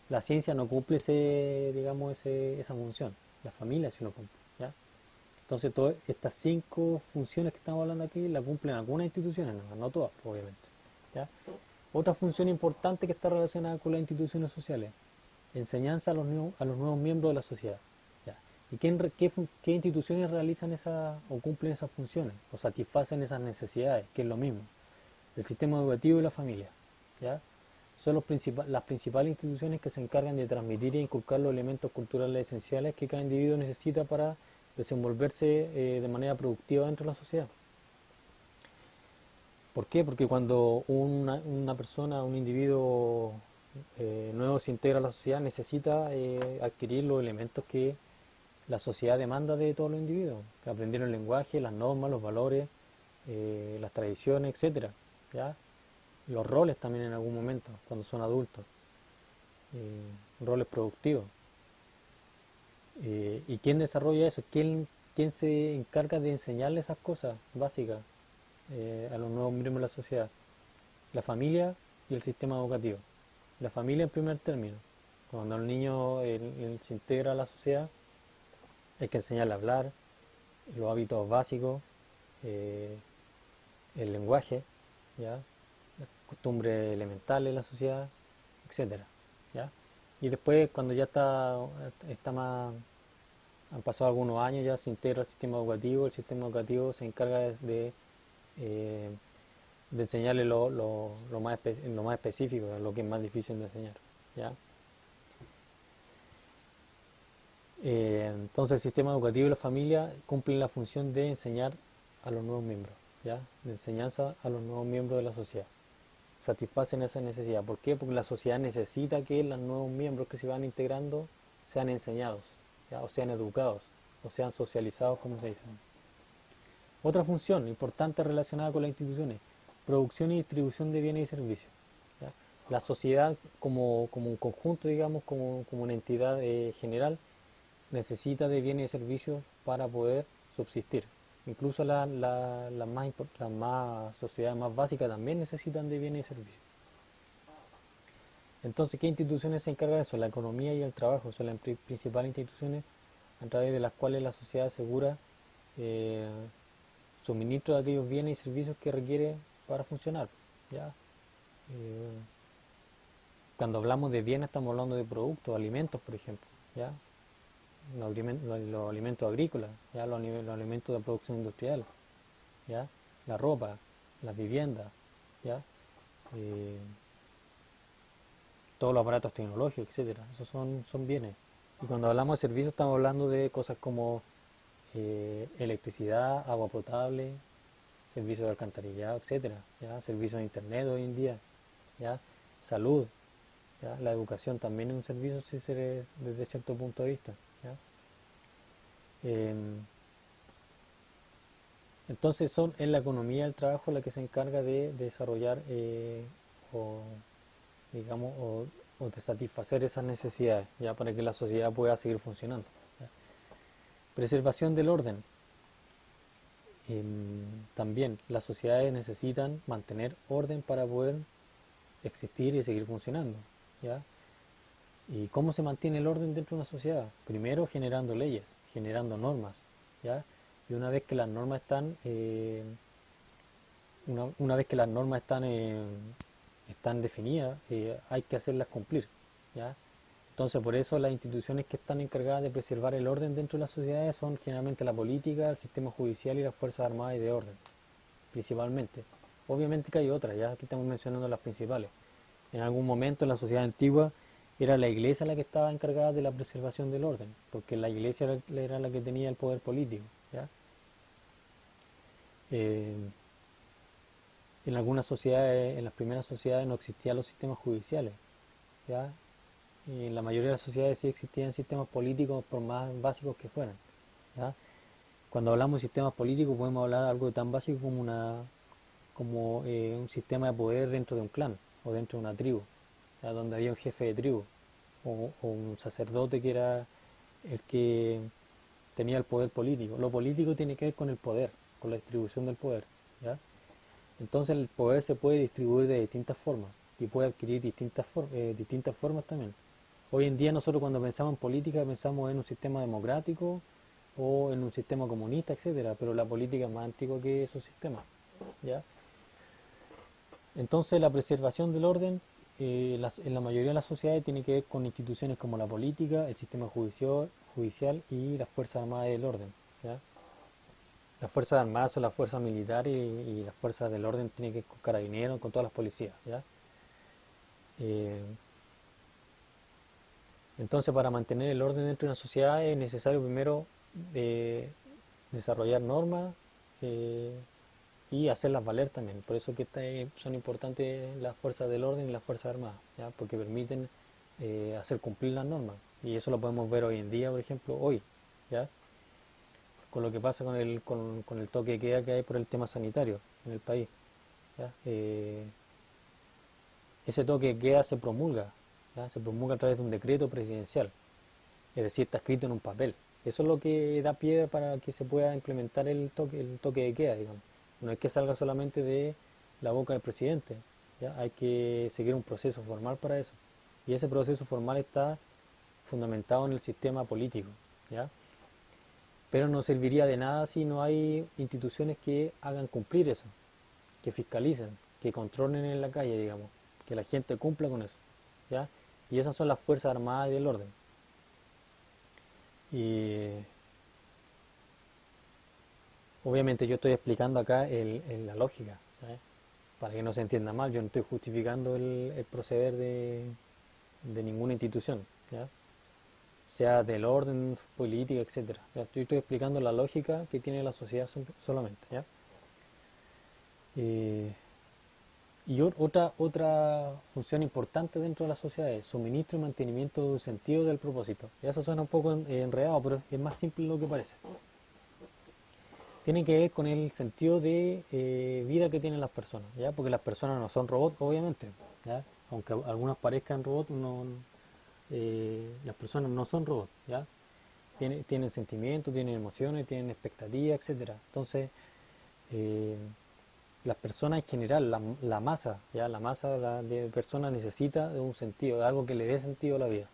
La ciencia no cumple esa función, la familia sí lo cumple, ¿ya? Entonces todas estas cinco funciones que estamos hablando aquí la cumplen algunas instituciones, no todas, obviamente, ¿ya? Otra función importante que está relacionada con las instituciones sociales, enseñanza a los nuevos miembros de la sociedad, ¿ya? ¿Y qué instituciones realizan o cumplen esas funciones o satisfacen esas necesidades, que es lo mismo? El sistema educativo y la familia, ¿ya? Son las principales instituciones que se encargan de transmitir e inculcar los elementos culturales esenciales que cada individuo necesita para desenvolverse de manera productiva dentro de la sociedad. ¿Por qué? Porque cuando una persona, un individuo nuevo se integra a la sociedad, necesita adquirir los elementos que la sociedad demanda de todos los individuos, que aprendieron el lenguaje, las normas, los valores, las tradiciones, etcétera, ¿ya? Los roles también en algún momento, cuando son adultos, roles productivos. ¿Y quién desarrolla eso? ¿Quién se encarga de enseñarle esas cosas básicas a los nuevos miembros de la sociedad? La familia y el sistema educativo. La familia en primer término. Cuando el niño se integra a la sociedad, hay que enseñarle a hablar, los hábitos básicos, eh, el lenguaje, ¿ya? Las costumbres elementales de la sociedad, etcétera, ¿ya? Y después, cuando ya está más, han pasado algunos años, ya se integra al sistema educativo. El sistema educativo se encarga eh, de enseñarle lo más específico, lo que es más difícil de enseñar, ¿ya? Entonces el sistema educativo y la familia cumplen la función de enseñar a los nuevos miembros, ¿ya? De enseñanza a los nuevos miembros de la sociedad. Satisfacen esa necesidad. ¿Por qué? Porque la sociedad necesita que los nuevos miembros que se van integrando sean enseñados, ¿ya? O sean educados, o sean socializados, como se dice. Otra función importante relacionada con las instituciones: producción y distribución de bienes y servicios, ¿ya? La sociedad como un conjunto, digamos, como una entidad general, necesita de bienes y servicios para poder subsistir. Incluso las más sociedades más básicas también necesitan de bienes y servicios. Entonces, ¿qué instituciones se encargan de eso? La economía y el trabajo son las principales instituciones a través de las cuales la sociedad asegura eh, suministro de aquellos bienes y servicios que requiere para funcionar, ¿ya? Eh, Cuando hablamos de bienes estamos hablando de productos, alimentos, por ejemplo, ¿ya? Los alimentos agrícolas, ¿ya? Los alimentos de producción industrial, ¿ya? La ropa, las viviendas, ¿ya? Eh, todos los aparatos tecnológicos, etcétera. Esos son bienes. Y cuando hablamos de servicios estamos hablando de cosas como electricidad, agua potable, servicios de alcantarillado, etcétera, ¿ya? Servicios de internet hoy en día, ¿ya? Salud, ¿ya? La educación también es un servicio si se ve desde cierto punto de vista, ¿ya? Eh, entonces es la economía del trabajo la que se encarga de desarrollar o digamos o de satisfacer esas necesidades, ya, para que la sociedad pueda seguir funcionando, ¿ya? Preservación del orden. También las sociedades necesitan mantener orden para poder existir y seguir funcionando, ¿ya? ¿Y cómo se mantiene el orden dentro de una sociedad? Primero generando leyes, generando normas, ¿ya? Y una vez que las normas están definidas, hay que hacerlas cumplir, ¿ya? Entonces, por eso las instituciones que están encargadas de preservar el orden dentro de las sociedades son generalmente la política, el sistema judicial y las fuerzas armadas y de orden, principalmente. Obviamente que hay otras, ya aquí estamos mencionando las principales. En algún momento en la sociedad antigua era la iglesia la que estaba encargada de la preservación del orden, porque la iglesia era la que tenía el poder político, ¿ya? Eh, en algunas sociedades, en las primeras sociedades no existían los sistemas judiciales, ¿ya? Y en la mayoría de las sociedades sí existían sistemas políticos por más básicos que fueran, ¿ya? Cuando hablamos de sistemas políticos podemos hablar de algo tan básico como un sistema de poder dentro de un clan o dentro de una tribu, ¿ya? Donde había un jefe de tribu o un sacerdote que era el que tenía el poder político. Lo político tiene que ver con el poder, con la distribución del poder, ¿ya? Entonces el poder se puede distribuir de distintas formas y puede adquirir distintas formas también. Hoy en día nosotros cuando pensamos en política pensamos en un sistema democrático o en un sistema comunista, etcétera, pero la política es más antigua que esos sistemas, ¿ya? Entonces la preservación del orden en la mayoría de las sociedades tiene que ver con instituciones como la política, el sistema judicial y las fuerzas armadas del orden, ¿ya? Las fuerzas armadas son las fuerzas militares y las fuerzas del orden tienen que ver con carabineros, con todas las policías, ¿ya? Eh, entonces para mantener el orden dentro de una sociedad es necesario primero eh, desarrollar normas eh, y hacerlas valer también. Por eso que son importantes las fuerzas del orden y las fuerzas armadas, ¿ya? Porque permiten hacer cumplir las normas. Y eso lo podemos ver hoy en día, por ejemplo, hoy. ¿ya? Con lo que pasa con el toque de queda que hay por el tema sanitario en el país, ¿ya? Ese toque de queda se promulga, ¿ya? Se promulga a través de un decreto presidencial, es decir, está escrito en un papel. Eso es lo que da pie para que se pueda implementar el toque de queda, digamos. No es que salga solamente de la boca del presidente, ¿ya? Hay que seguir un proceso formal para eso. Y ese proceso formal está fundamentado en el sistema político, ¿ya? Pero no serviría de nada si no hay instituciones que hagan cumplir eso, que fiscalicen, que controlen en la calle, digamos, que la gente cumpla con eso, ¿ya? Y esas son las Fuerzas Armadas y del orden. Y obviamente yo estoy explicando acá la lógica, ¿sabes? Para que no se entienda mal, yo no estoy justificando el proceder de ninguna institución, ¿ya? Sea del orden, política, etcétera. ¿Ya? Yo estoy explicando la lógica que tiene la sociedad solamente, ¿ya? Eh, y otra función importante dentro de la sociedad es suministro y mantenimiento de un sentido del propósito. Y eso suena un poco enredado, pero es más simple de lo que parece. Tiene que ver con el sentido de vida que tienen las personas, ¿ya? Porque las personas no son robots, obviamente, ¿ya? Aunque algunas parezcan robots, las personas no son robots, ¿ya? Tienen sentimientos, tienen emociones, tienen expectativas, etcétera. Entonces, eh, las personas en general, la masa, ¿ya? La masa de personas necesita de un sentido, de algo que le dé sentido a la vida,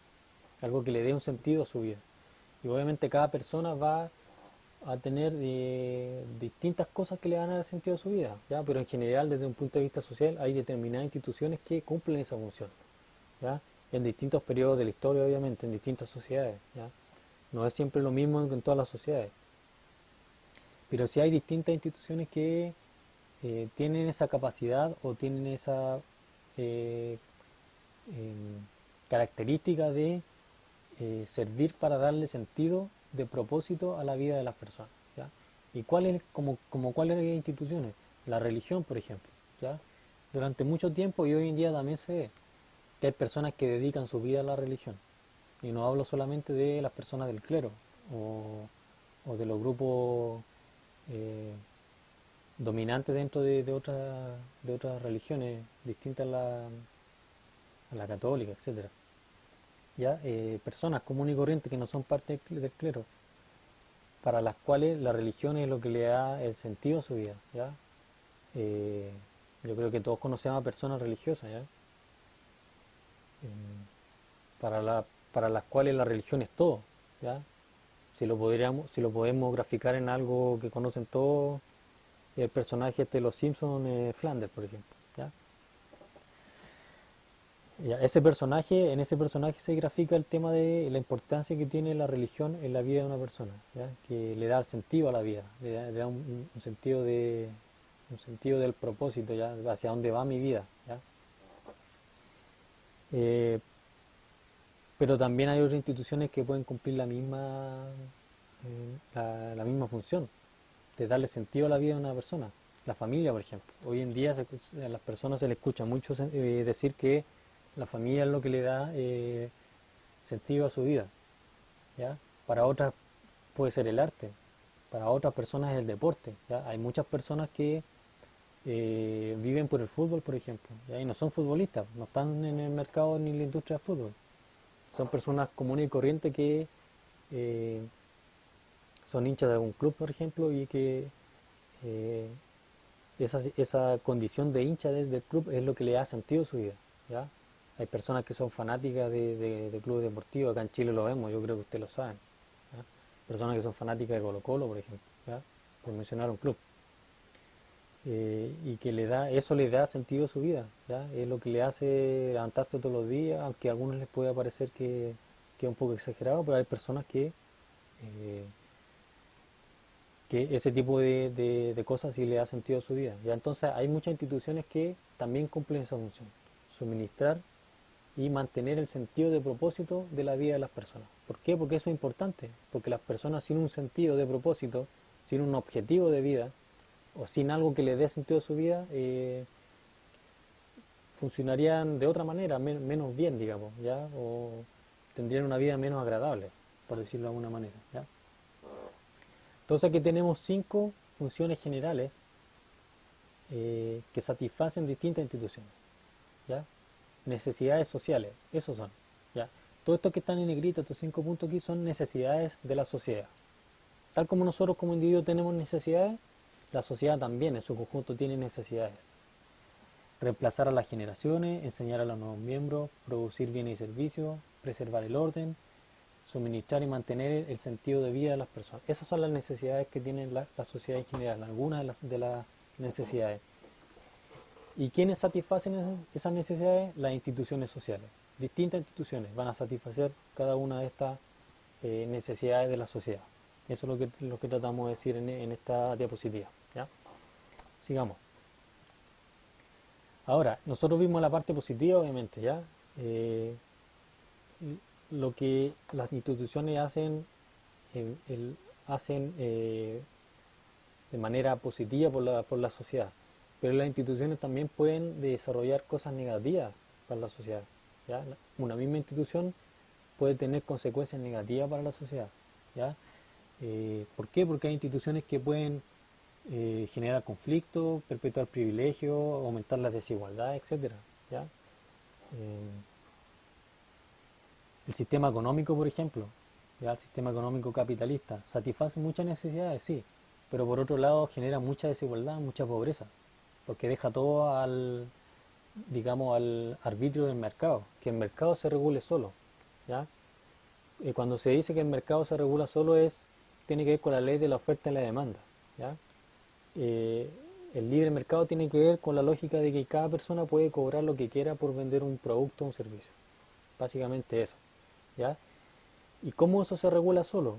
algo que le dé un sentido a su vida. Y obviamente cada persona va a tener distintas cosas que le van a dar sentido a su vida, ¿ya? Pero en general, desde un punto de vista social, hay determinadas instituciones que cumplen esa función, ¿ya? En distintos periodos de la historia, obviamente, en distintas sociedades, ¿ya? No es siempre lo mismo en todas las sociedades, pero sí hay distintas instituciones que tienen esa capacidad o tienen esa eh, em, característica de servir para darle sentido de propósito a la vida de las personas, ¿ya? ¿Y cuáles instituciones? La religión, por ejemplo, ¿ya? Durante mucho tiempo y hoy en día también se ve que hay personas que dedican su vida a la religión. Y no hablo solamente de las personas del clero o de los grupos eh, dominantes dentro de otras religiones distintas a la católica, etcétera. ¿Ya? Personas comunes y corrientes que no son parte del clero, para las cuales la religión es lo que le da el sentido a su vida, ¿ya? Eh, yo creo que todos conocemos a personas religiosas, ¿ya? Para, para las cuales la religión es todo, ¿ya? Si lo podemos graficar en algo que conocen todos, el personaje de los Simpsons, Flanders, por ejemplo, ¿ya? Ya, en ese personaje se grafica el tema de la importancia que tiene la religión en la vida de una persona, ¿ya? Que le da sentido a la vida, le da un sentido del propósito, ¿ya? Hacia dónde va mi vida, ¿ya? Eh, pero también hay otras instituciones que pueden cumplir la misma función, de darle sentido a la vida de una persona. La familia, por ejemplo. Hoy en día a las personas se les escucha mucho decir que la familia es lo que le da sentido a su vida, ¿ya? Para otras puede ser el arte, para otras personas es el deporte, ¿ya? Hay muchas personas que viven por el fútbol, por ejemplo, ¿ya? Y no son futbolistas, no están en el mercado ni en la industria del fútbol. Son personas comunes y corrientes que eh, son hinchas de algún club, por ejemplo, y que eh, esa condición de hincha del club es lo que le da sentido a su vida, ¿ya? Hay personas que son fanáticas de clubes deportivos, acá en Chile lo vemos, yo creo que ustedes lo saben, ¿ya? Personas que son fanáticas de Colo Colo, por ejemplo, ¿ya? Por mencionar un club. Y que eso le da sentido a su vida, ¿ya? Es lo que le hace levantarse todos los días, aunque a algunos les pueda parecer que es un poco exagerado, pero hay personas eh, que ese tipo de cosas sí le da sentido a su vida. ¿Ya? Entonces hay muchas instituciones que también cumplen esa función, suministrar y mantener el sentido de propósito de la vida de las personas. ¿Por qué? Porque eso es importante, porque las personas sin un sentido de propósito, sin un objetivo de vida o sin algo que les dé sentido a su vida, funcionarían de otra manera, menos bien, digamos, ¿ya? O tendrían una vida menos agradable, por decirlo de alguna manera, ¿ya? Entonces aquí tenemos 5 funciones generales que satisfacen distintas instituciones, ¿ya? Necesidades sociales, esos son, ¿ya? Todo esto que están en negrita, estos 5 puntos aquí, son necesidades de la sociedad. Tal como nosotros como individuos tenemos necesidades, la sociedad también en su conjunto tiene necesidades. Reemplazar a las generaciones, enseñar a los nuevos miembros, producir bienes y servicios, preservar el orden, suministrar y mantener el sentido de vida de las personas. Esas son las necesidades que tiene la sociedad en general, algunas de las necesidades. ¿Y quiénes satisfacen esas necesidades? Las instituciones sociales. Distintas instituciones van a satisfacer cada una de estas necesidades de la sociedad. Eso es lo que tratamos de decir en esta diapositiva, ¿ya? Sigamos. Ahora, nosotros vimos la parte positiva, obviamente, ¿ya? Lo que las instituciones hacen, hacen de manera positiva por la sociedad. Pero las instituciones también pueden desarrollar cosas negativas para la sociedad, ¿ya? Una misma institución puede tener consecuencias negativas para la sociedad, ¿ya? ¿Por qué? Porque hay instituciones que pueden generar conflictos, perpetuar privilegios, aumentar las desigualdades, etcétera, ¿ya? El sistema económico, por ejemplo, ¿ya? El sistema económico capitalista satisface muchas necesidades, sí, pero por otro lado genera mucha desigualdad, mucha pobreza, porque deja todo al, digamos, al arbitrio del mercado, que el mercado se regule solo, ¿ya? Cuando se dice que el mercado se regula solo tiene que ver con la ley de la oferta y la demanda, ¿ya? Eh, el libre mercado tiene que ver con la lógica de que cada persona puede cobrar lo que quiera por vender un producto o un servicio. Básicamente eso, ¿ya? ¿Y cómo eso se regula solo?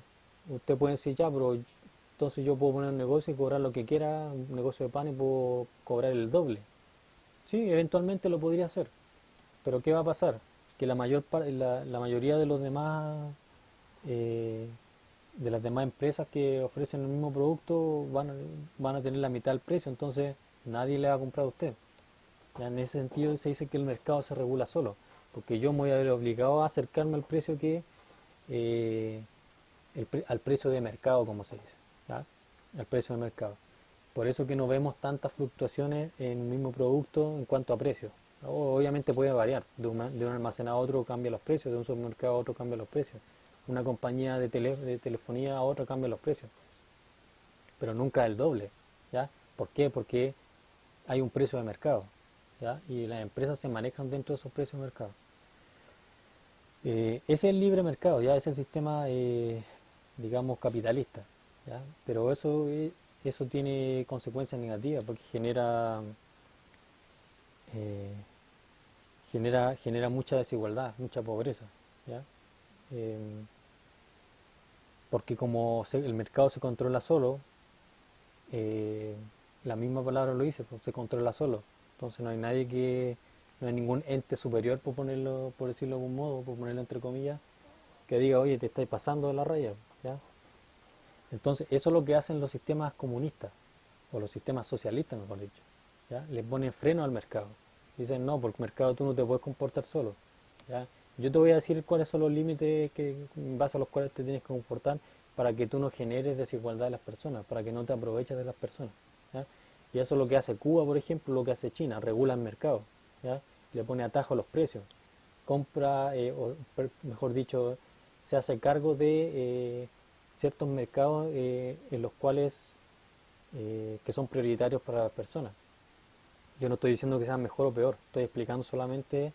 Usted puede decir, ya, pero entonces yo puedo poner un negocio y cobrar lo que quiera, un negocio de pan y puedo cobrar el doble. Sí, eventualmente lo podría hacer, pero ¿qué va a pasar? Que la mayoría de los demás eh, de las demás empresas que ofrecen el mismo producto van a tener la mitad del precio, entonces nadie le va a comprar a usted. Ya en ese sentido se dice que el mercado se regula solo, porque yo me voy a ver obligado a acercarme al precio eh, al precio de mercado, como se dice, ¿ya? Al precio de mercado. Por eso que no vemos tantas fluctuaciones en un mismo producto en cuanto a precio. Obviamente puede variar, de un almacén a otro cambia los precios, de un supermercado a otro cambia los precios, una compañía de telefonía a otra cambia los precios, pero nunca el doble, ¿ya? ¿Por qué? Porque hay un precio de mercado, ¿ya? Y las empresas se manejan dentro de esos precios de mercado. Ese es el libre mercado, ya es el sistema, digamos, capitalista, ¿ya? Pero eso tiene consecuencias negativas porque eh, genera mucha desigualdad, mucha pobreza, ¿ya? Eh, porque como el mercado se controla solo, eh, la misma palabra lo dice, pues, se controla solo. Entonces no hay ningún ente superior, por ponerlo, por decirlo de algún modo, por ponerlo entre comillas, que diga, oye, te estáis pasando de la raya, ¿ya? Entonces, eso es lo que hacen los sistemas comunistas, o los sistemas socialistas, mejor dicho, ¿ya? Le ponen freno al mercado. Dicen, no, porque el mercado tú no te puedes comportar solo, ¿ya? Yo te voy a decir cuáles son los límites en base a los cuales te tienes que comportar para que tú no generes desigualdad de las personas, para que no te aproveches de las personas, ¿ya? Y eso es lo que hace Cuba, por ejemplo, lo que hace China, regula el mercado, ¿ya? Le pone atajo a los precios, compra, mejor dicho, se hace cargo de ciertos mercados en los cuales que son prioritarios para las personas. Yo no estoy diciendo que sea mejor o peor, estoy explicando solamente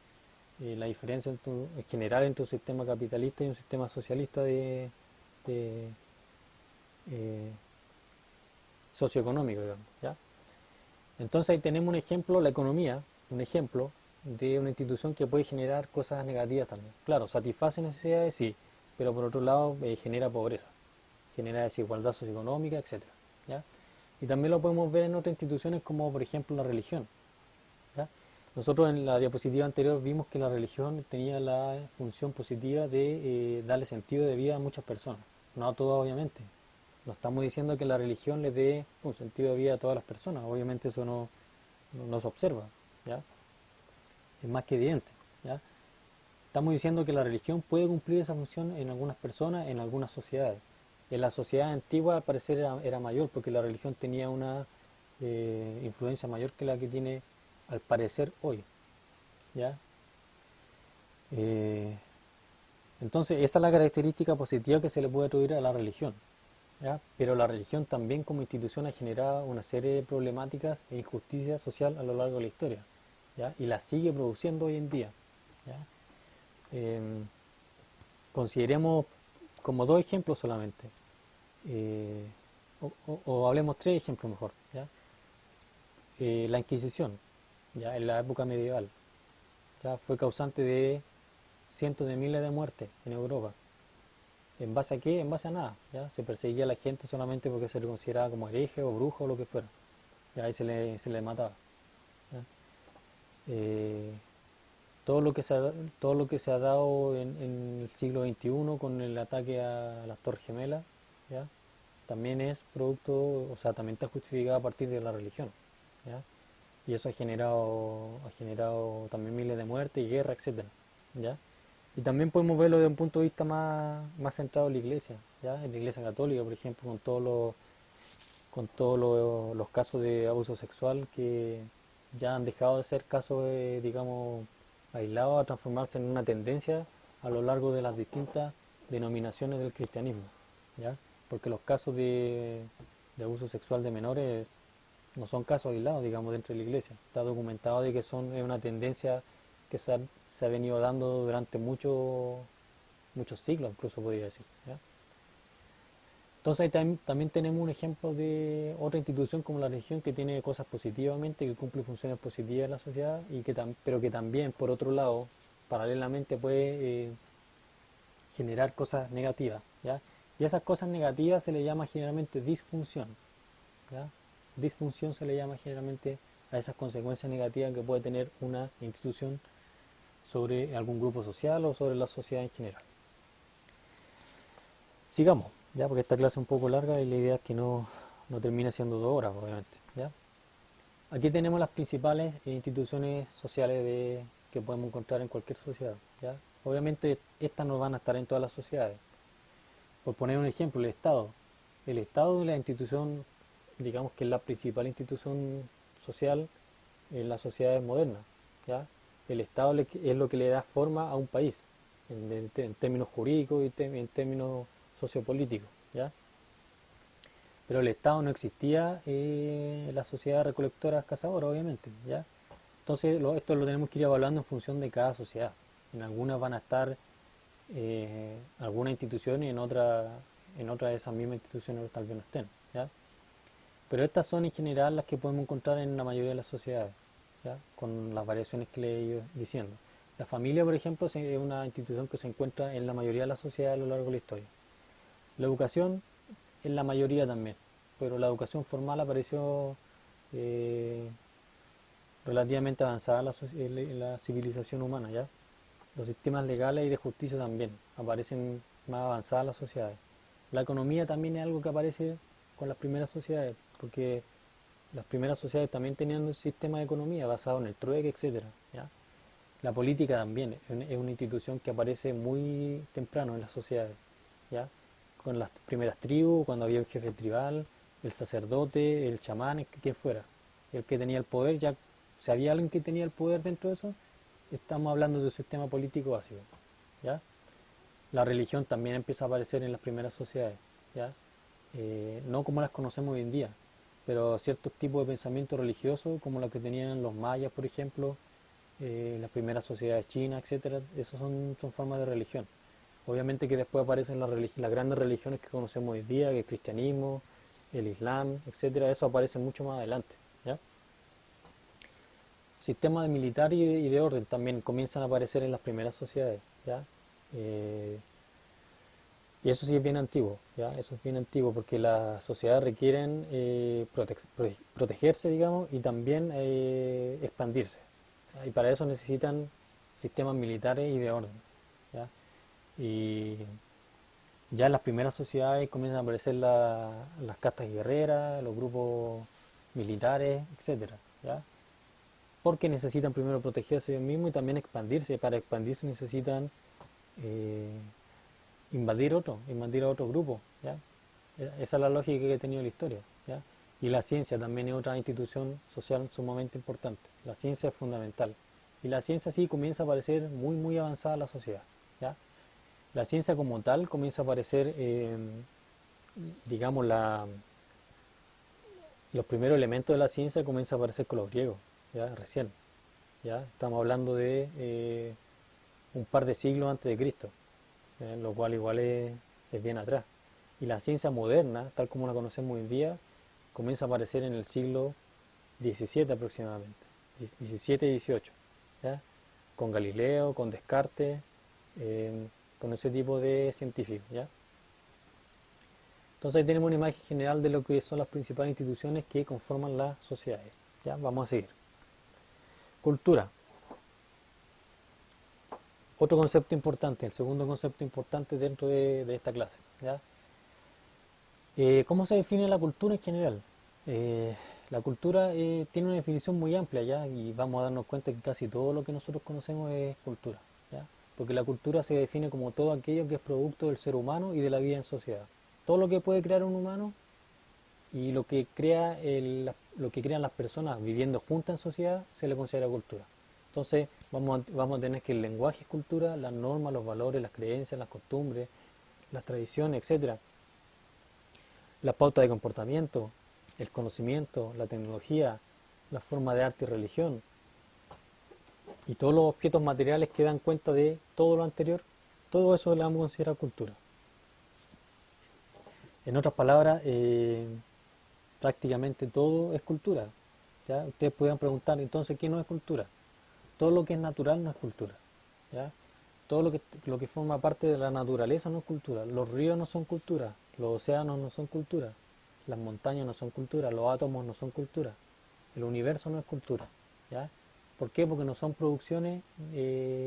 la diferencia en general entre un sistema capitalista y un sistema socialista de, eh, socioeconómico, digamos, ¿ya? Entonces ahí tenemos un ejemplo, la economía, un ejemplo de una institución que puede generar cosas negativas también. Claro, satisface necesidades, sí, pero por otro lado genera pobreza, genera desigualdad socioeconómica, etcétera, ¿ya? Y también lo podemos ver en otras instituciones como por ejemplo la religión, ¿ya? Nosotros en la diapositiva anterior vimos que la religión tenía la función positiva de darle sentido de vida a muchas personas, no a todas obviamente. No estamos diciendo que la religión le dé un sentido de vida a todas las personas, obviamente eso no se observa, ¿ya? Es más que evidente, ¿ya? Estamos diciendo que la religión puede cumplir esa función en algunas personas, en algunas sociedades, En la sociedad antigua al parecer era mayor porque la religión tenía una influencia mayor que la que tiene al parecer hoy, ¿ya? Eh, entonces esa es la característica positiva que se le puede atribuir a la religión, ¿ya? Pero la religión también como institución ha generado una serie de problemáticas e injusticia social a lo largo de la historia, ¿ya? Y la sigue produciendo hoy en día, ¿ya? Eh, Consideremos como dos ejemplos solamente, eh, o hablemos tres ejemplos mejor, ¿ya? La Inquisición, ya en la época medieval, ya fue causante de cientos de miles de muertes en Europa. ¿En base a qué? En base a nada, ¿ya? Se perseguía a la gente solamente porque se le consideraba como hereje o brujo o lo que fuera, ya ahí se le mataba, ¿ya? Eh, todo lo que se ha dado en el siglo XXI con el ataque a las Torres Gemelas, ¿ya? También es producto, o sea, también está justificado a partir de la religión, ¿ya? Y eso ha generado también miles de muertes y guerra, etcétera, ¿ya? Y también podemos verlo desde un punto de vista más centrado en la iglesia, ¿ya? En la iglesia católica, por ejemplo, con todos los casos de abuso sexual que ya han dejado de ser casos, digamos, aislados a transformarse en una tendencia a lo largo de las distintas denominaciones del cristianismo, ¿ya? Porque los casos de abuso sexual de menores no son casos aislados, digamos, dentro de la iglesia. Está documentado de que es una tendencia que se ha venido dando durante muchos siglos, incluso podría decirse, ¿ya? Entonces ahí también tenemos un ejemplo de otra institución como la religión que tiene cosas positivamente, que cumple funciones positivas en la sociedad, pero que también, por otro lado, paralelamente puede generar cosas negativas, ¿ya? Y esas cosas negativas se le llama generalmente disfunción, ¿ya? Disfunción se le llama generalmente a esas consecuencias negativas que puede tener una institución sobre algún grupo social o sobre la sociedad en general. Sigamos, ya, porque esta clase es un poco larga y la idea es que no termine siendo 2 horas, obviamente, ¿ya? Aquí tenemos las principales instituciones sociales que podemos encontrar en cualquier sociedad, ¿ya? Obviamente estas no van a estar en todas las sociedades. Por poner un ejemplo, el Estado. El Estado es la institución, digamos que es la principal institución social en las sociedades modernas, ¿ya? El Estado es lo que le da forma a un país, en términos jurídicos y en términos sociopolíticos, ¿ya? Pero el Estado no existía en la sociedad recolectora cazadora, obviamente, ¿ya? Entonces esto lo tenemos que ir evaluando en función de cada sociedad. En algunas van a estar algunas instituciones y en otra de esas mismas instituciones tal vez no estén, ¿ya? Pero estas son en general las que podemos encontrar en la mayoría de las sociedades, ¿ya? Con las variaciones que le he ido diciendo. La familia, por ejemplo, es una institución que se encuentra en la mayoría de las sociedades a lo largo de la historia. La educación en la mayoría también, pero la educación formal apareció eh, relativamente avanzada en la civilización humana, ¿ya? Los sistemas legales y de justicia también aparecen más avanzadas en las sociedades. La economía también es algo que aparece con las primeras sociedades, porque las primeras sociedades también tenían un sistema de economía basado en el trueque, etcétera, ¿ya? La política también es una institución que aparece muy temprano en las sociedades, ¿ya? Con las primeras tribus, cuando había un jefe tribal, el sacerdote, el chamán, quien fuera. El que tenía el poder, ya si había alguien que tenía el poder dentro de eso, estamos hablando de un sistema político básico, ¿ya? La religión también empieza a aparecer en las primeras sociedades, ¿ya? No como las conocemos hoy en día, pero ciertos tipos de pensamiento religioso, como los que tenían los mayas, por ejemplo, las primeras sociedades chinas, etcétera, esos son formas de religión. Obviamente que después aparecen las grandes religiones que conocemos hoy día, que es el cristianismo, el islam, etcétera, eso aparece mucho más adelante, ¿ya? Sistemas de militar y de orden también comienzan a aparecer en las primeras sociedades, ¿ya? Eh, y eso sí es bien antiguo, ¿ya? Eso es bien antiguo porque las sociedades requieren protegerse, digamos, y también expandirse. ¿Ya? Y para eso necesitan sistemas militares y de orden, ¿ya? Y ya en las primeras sociedades comienzan a aparecer las castas guerreras, los grupos militares, etcétera, ¿ya? Porque necesitan primero protegerse ellos mismos y también expandirse. Para expandirse necesitan eh, invadir a otro grupo, ¿ya? Esa es la lógica que ha tenido la historia, ¿ya? Y la ciencia también es otra institución social sumamente importante. La ciencia es fundamental. Y la ciencia sí comienza a parecer muy, muy avanzada en la sociedad, ¿ya? La ciencia como tal comienza a aparecer, digamos, los primeros elementos de la ciencia comienzan a aparecer con los griegos, ¿ya? Recién, ¿ya? Estamos hablando de un par de siglos antes de Cristo, lo cual igual es bien atrás. Y la ciencia moderna, tal como la conocemos hoy en día, comienza a aparecer en el siglo XVII aproximadamente, XVII y XVIII, ¿ya? Con Galileo, con Descartes, con ese tipo de científicos, ¿ya? Entonces ahí tenemos una imagen general de lo que son las principales instituciones que conforman las sociedades, ¿ya? Vamos a seguir. Cultura. Otro concepto importante, el segundo concepto importante dentro de esta clase, ¿ya? ¿Cómo se define la cultura en general? La cultura tiene una definición muy amplia, ¿ya? Y vamos a darnos cuenta que casi todo lo que nosotros conocemos es cultura, ¿ya? Porque la cultura se define como todo aquello que es producto del ser humano y de la vida en sociedad. Todo lo que puede crear un humano y lo que lo que crean las personas viviendo juntas en sociedad se le considera cultura. Entonces vamos a tener que el lenguaje es cultura, las normas, los valores, las creencias, las costumbres, las tradiciones, etcétera, las pautas de comportamiento, el conocimiento, la tecnología, la forma de arte y religión, y todos los objetos materiales que dan cuenta de todo lo anterior, todo eso le vamos a considerar cultura. En otras palabras, prácticamente todo es cultura, ¿ya? Ustedes podrían preguntar, entonces, ¿qué no es cultura? Todo lo que es natural no es cultura, ¿ya? Todo lo que forma parte de la naturaleza no es cultura. Los ríos no son cultura, los océanos no son cultura, las montañas no son cultura, los átomos no son cultura, el universo no es cultura, ¿ya? ¿Por qué? Porque no son producciones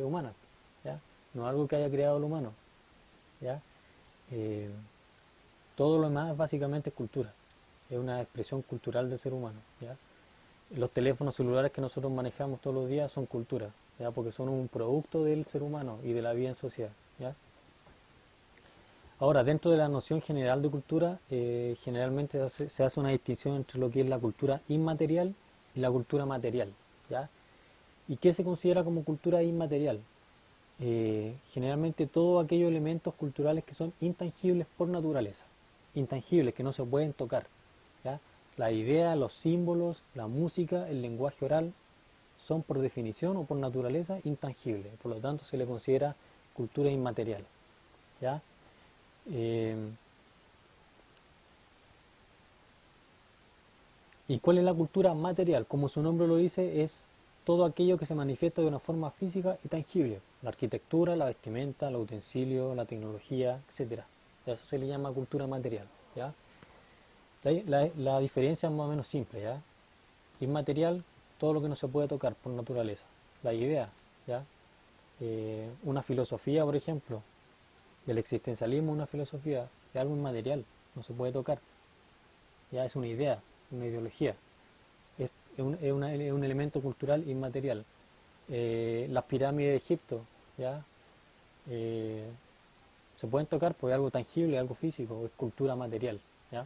humanas, ¿ya? No es algo que haya creado el humano, ¿ya? Eh, Todo lo demás básicamente es cultura, es una expresión cultural del ser humano, ¿ya? Los teléfonos celulares que nosotros manejamos todos los días son cultura, ¿ya? Porque son un producto del ser humano y de la vida en sociedad, ¿ya? Ahora, dentro de la noción general de cultura, generalmente se hace una distinción entre lo que es la cultura inmaterial y la cultura material, ¿ya? ¿Y qué se considera como cultura inmaterial? Generalmente todos aquellos elementos culturales que son intangibles por naturaleza, intangibles, que no se pueden tocar, ¿ya? La idea, los símbolos, la música, el lenguaje oral son por definición o por naturaleza intangibles, por lo tanto se le considera cultura inmaterial, ¿ya? Eh, ¿Y cuál es la cultura material? Como su nombre lo dice, es todo aquello que se manifiesta de una forma física y tangible. La arquitectura, la vestimenta, los utensilios, la tecnología, etcétera. A eso se le llama cultura material, ¿ya? La diferencia es más o menos simple, ¿ya? Inmaterial, todo lo que no se puede tocar por naturaleza. La idea, ¿ya? Una filosofía, por ejemplo, del existencialismo, una filosofía, es algo inmaterial, no se puede tocar. Ya es una idea, una ideología. Es un elemento cultural inmaterial. Las pirámides de Egipto, ¿ya? Eh, se pueden tocar porque es algo tangible, algo físico, es cultura material, ¿ya?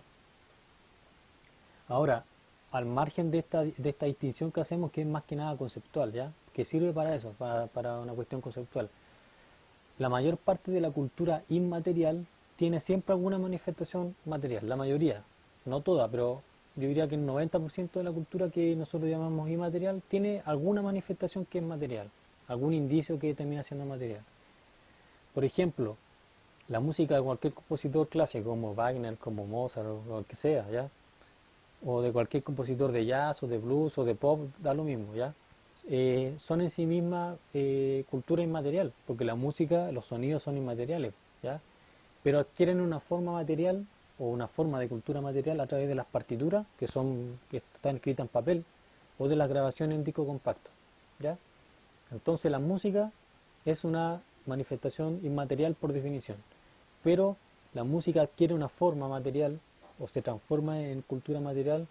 Ahora, al margen de esta distinción que hacemos, que es más que nada conceptual, ¿ya? Que sirve para eso, para una cuestión conceptual. La mayor parte de la cultura inmaterial tiene siempre alguna manifestación material, la mayoría, no toda, pero yo diría que el 90% de la cultura que nosotros llamamos inmaterial tiene alguna manifestación que es material, algún indicio que termina siendo material. Por ejemplo, la música de cualquier compositor clásico, como Wagner, como Mozart o el que sea, ¿ya? O de cualquier compositor de jazz o de blues o de pop, da lo mismo, ¿ya? Son en sí mismas cultura inmaterial, porque la música, los sonidos son inmateriales, ¿ya? Pero adquieren una forma material o una forma de cultura material a través de las partituras, que están escritas en papel, o de las grabaciones en disco compacto, ¿ya? Entonces la música es una manifestación inmaterial por definición, pero la música adquiere una forma material o se transforma en cultura material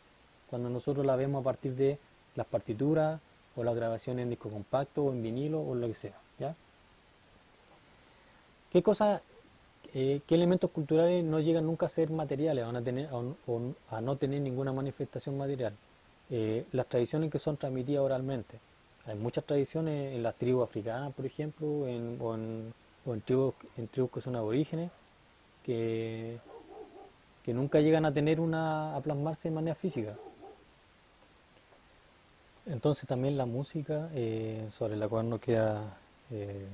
cuando nosotros la vemos a partir de las partituras o las grabaciones en disco compacto o en vinilo o lo que sea, ¿ya? ¿Qué cosa ¿Qué elementos culturales no llegan nunca a ser materiales, a no tener ninguna manifestación material? Las tradiciones que son transmitidas oralmente. Hay muchas tradiciones en las tribus africanas, por ejemplo, o en tribus que son aborígenes, que, que nunca llegan a tener a plasmarse de manera física. Entonces también la música, sobre la cual no queda eh,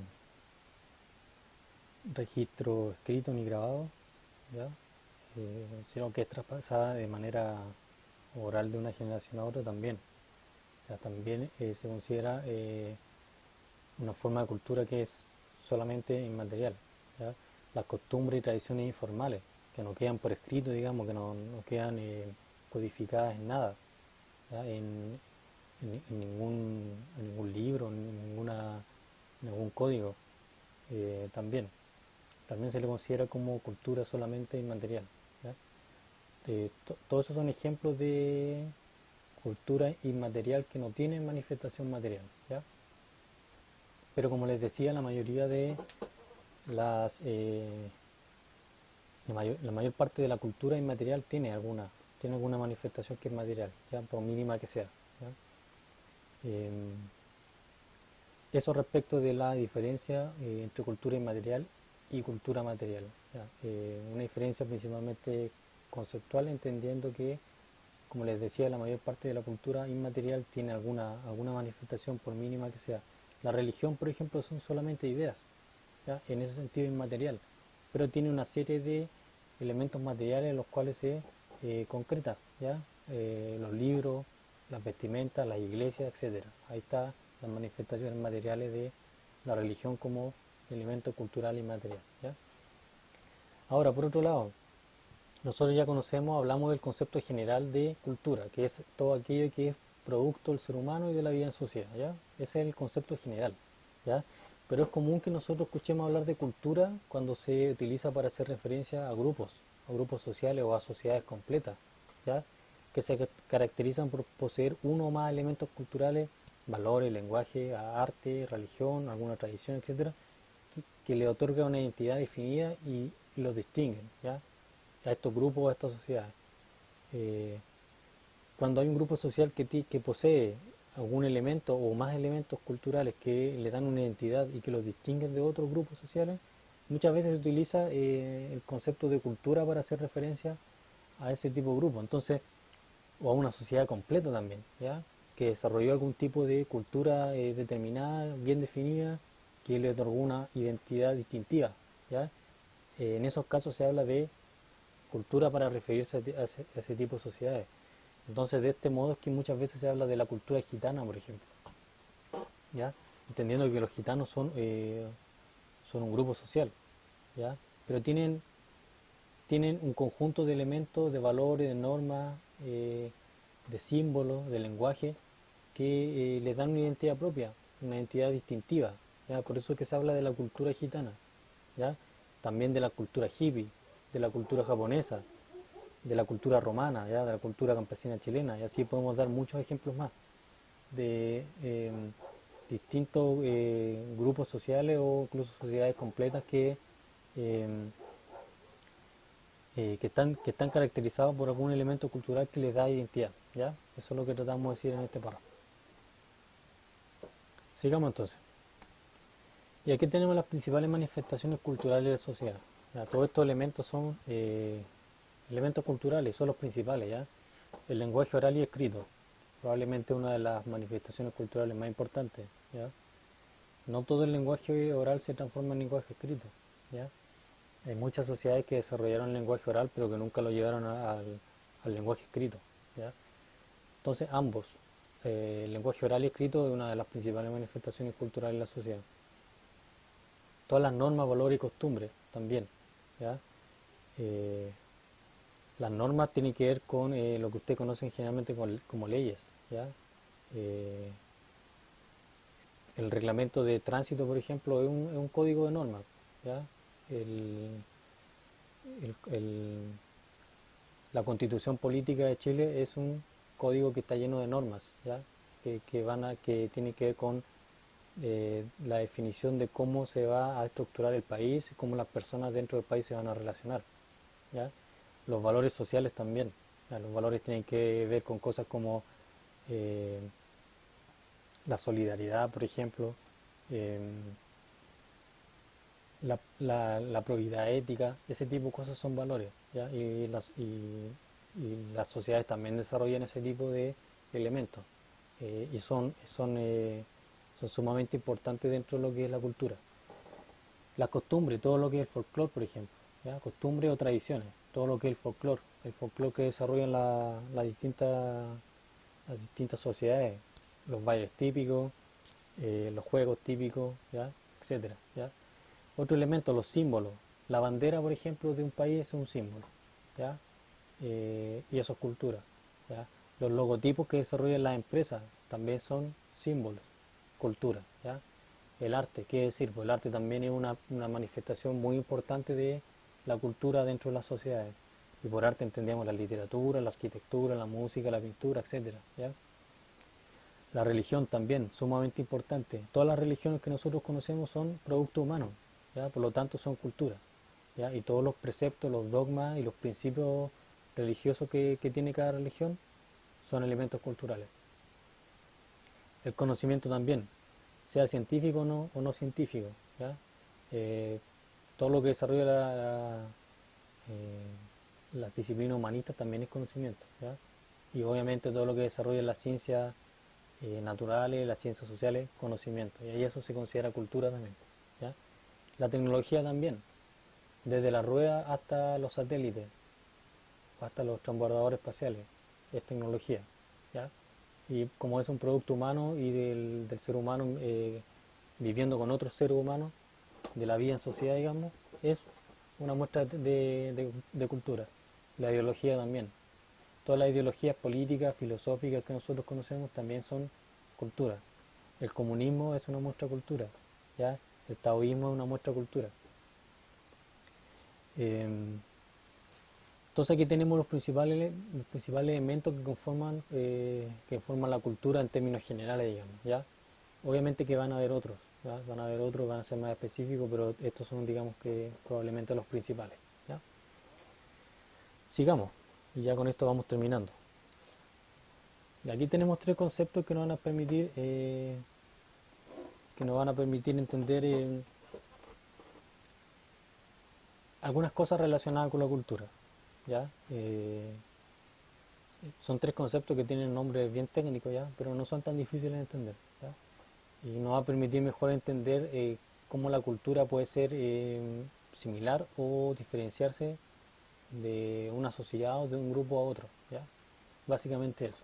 registro escrito ni grabado, ¿ya? Sino que es traspasada de manera oral de una generación a otra también. Ya, también se considera una forma de cultura que es solamente inmaterial. ¿Ya? Las costumbres y tradiciones informales, que no quedan por escrito, digamos, que no quedan codificadas en nada, ¿ya? En ningún libro, en ningún código, también. También se le considera como cultura solamente inmaterial. ¿Ya? Todos esos son ejemplos de cultura inmaterial que no tiene manifestación material. ¿Ya? Pero como les decía, la mayoría de las la mayor parte de la cultura inmaterial tiene alguna manifestación que es material, ya por mínima que sea. ¿Ya? Eh, Eso respecto de la diferencia entre cultura inmaterial y cultura material. ¿Ya? Una diferencia principalmente conceptual, entendiendo que, como les decía, la mayor parte de la cultura inmaterial tiene alguna manifestación, por mínima que sea. La religión, por ejemplo, son solamente ideas, ¿ya? En ese sentido inmaterial, pero tiene una serie de elementos materiales en los cuales se concreta, ¿ya? Los libros, las vestimentas, las iglesias, etcétera. Ahí está las manifestaciones materiales de la religión como elemento cultural inmaterial, ¿ya? Ahora, por otro lado, nosotros ya conocemos, hablamos del concepto general de cultura, que es todo aquello que es producto del ser humano y de la vida en sociedad, ¿ya? Ese es el concepto general, ¿ya? Pero es común que nosotros escuchemos hablar de cultura cuando se utiliza para hacer referencia a grupos sociales o a sociedades completas, ¿ya? Que se caracterizan por poseer uno o más elementos culturales, valores, lenguaje, arte, religión, alguna tradición, etcétera, que le otorga una identidad definida y los distinguen, ¿ya? A estos grupos, a estas sociedades. Eh, Cuando hay un grupo social que posee algún elemento o más elementos culturales que le dan una identidad y que los distinguen de otros grupos sociales, muchas veces se utiliza el concepto de cultura para hacer referencia a ese tipo de grupo. Entonces, o a una sociedad completa también, ¿ya? Que desarrolló algún tipo de cultura determinada, bien definida, que le otorgó una identidad distintiva, ¿ya? En esos casos se habla de cultura para referirse a ese tipo de sociedades. Entonces, de este modo es que muchas veces se habla de la cultura gitana, por ejemplo, ¿ya? Entendiendo que los gitanos son un grupo social, ¿ya? Pero tienen un conjunto de elementos, de valores, de normas, de símbolos, de lenguaje, que les dan una identidad propia, una identidad distintiva, ¿ya? Por eso es que se habla de la cultura gitana, ¿ya? También de la cultura hippie, de la cultura japonesa, de la cultura romana, ¿ya? De la cultura campesina chilena, y así podemos dar muchos ejemplos más de distintos grupos sociales o incluso sociedades completas eh, que están caracterizados por algún elemento cultural que les da identidad, ¿ya? Eso es lo que tratamos de decir en este párrafo. Sigamos entonces. Y aquí tenemos las principales manifestaciones culturales de la sociedad. ¿Ya? Todos estos elementos son elementos culturales, son los principales, ¿ya? El lenguaje oral y escrito, probablemente una de las manifestaciones culturales más importantes, ¿ya? No todo el lenguaje oral se transforma en lenguaje escrito, ¿ya? Hay muchas sociedades que desarrollaron el lenguaje oral pero que nunca lo llevaron al lenguaje escrito, ¿ya? Entonces ambos, el lenguaje oral y escrito es una de las principales manifestaciones culturales de la sociedad. Todas las normas, valores y costumbres también, ¿ya? Eh, las normas tienen que ver con lo que ustedes conocen generalmente como leyes, ¿ya? Eh, el reglamento de tránsito, por ejemplo, es un código de normas, ¿ya? El, el- el- la Constitución Política de Chile es un código que está lleno de normas, ¿ya? Que tiene que ver con la definición de cómo se va a estructurar el país y cómo las personas dentro del país se van a relacionar, ¿ya? Los valores sociales también, ¿ya? Los valores tienen que ver con cosas como eh, la solidaridad, por ejemplo, eh, la probidad ética, ese tipo de cosas son valores, ¿ya? Y las sociedades también desarrollan ese tipo de elementos y son sumamente importantes dentro de lo que es la cultura. La costumbre, todo lo que es el folclore, por ejemplo, ¿ya? Costumbre o tradiciones, todo lo que es el folclore que desarrollan las distintas sociedades, los bailes típicos, los juegos típicos, ¿ya? Etcétera, ¿ya? Otro elemento, los símbolos. La bandera, por ejemplo, de un país es un símbolo, ¿ya? Y eso es cultura, ¿ya? Los logotipos que desarrollan las empresas también son símbolos, cultura, ¿ya? El arte, ¿qué decir? Pues el arte también es una manifestación muy importante de la cultura dentro de las sociedades. Y por arte entendemos la literatura, la arquitectura, la música, la pintura, etcétera, ¿ya? La religión también, sumamente importante. Todas las religiones que nosotros conocemos son producto humano, ¿ya? Por lo tanto son cultura, ¿ya? Y todos los preceptos, los dogmas y los principios religiosos que tiene cada religión son elementos culturales. El conocimiento también, sea científico o no científico, ¿ya? Eh, Todo lo que desarrolla las disciplinas humanistas también es conocimiento, ¿ya? Y obviamente todo lo que desarrolla las ciencias naturales, las ciencias sociales, conocimiento. Y ahí eso se considera cultura también, ¿ya? La tecnología también, desde la rueda hasta los satélites, hasta los transbordadores espaciales, es tecnología, ¿ya? Y como es un producto humano y del ser humano viviendo con otros seres humanos, de la vida en sociedad, digamos, es una muestra de cultura. La ideología también. Todas las ideologías políticas, filosóficas que nosotros conocemos también son cultura. El comunismo es una muestra de cultura, ¿ya? El taoísmo es una muestra de cultura. Eh, entonces aquí tenemos los principales elementos que forman la cultura en términos generales, digamos, ¿ya? Obviamente que van a haber otros, ¿ya? Van a haber otros, van a ser más específicos, pero estos son, digamos que, probablemente los principales, ¿ya? Sigamos, y ya con esto vamos terminando. Y aquí tenemos tres conceptos que nos van a permitir entender algunas cosas relacionadas con la cultura, ¿ya? Son tres conceptos que tienen nombres bien técnicos, ¿ya? Pero no son tan difíciles de entender, ¿ya? Y nos va a permitir mejor entender cómo la cultura puede ser similar o diferenciarse de una sociedad o de un grupo a otro, ¿ya? Básicamente eso.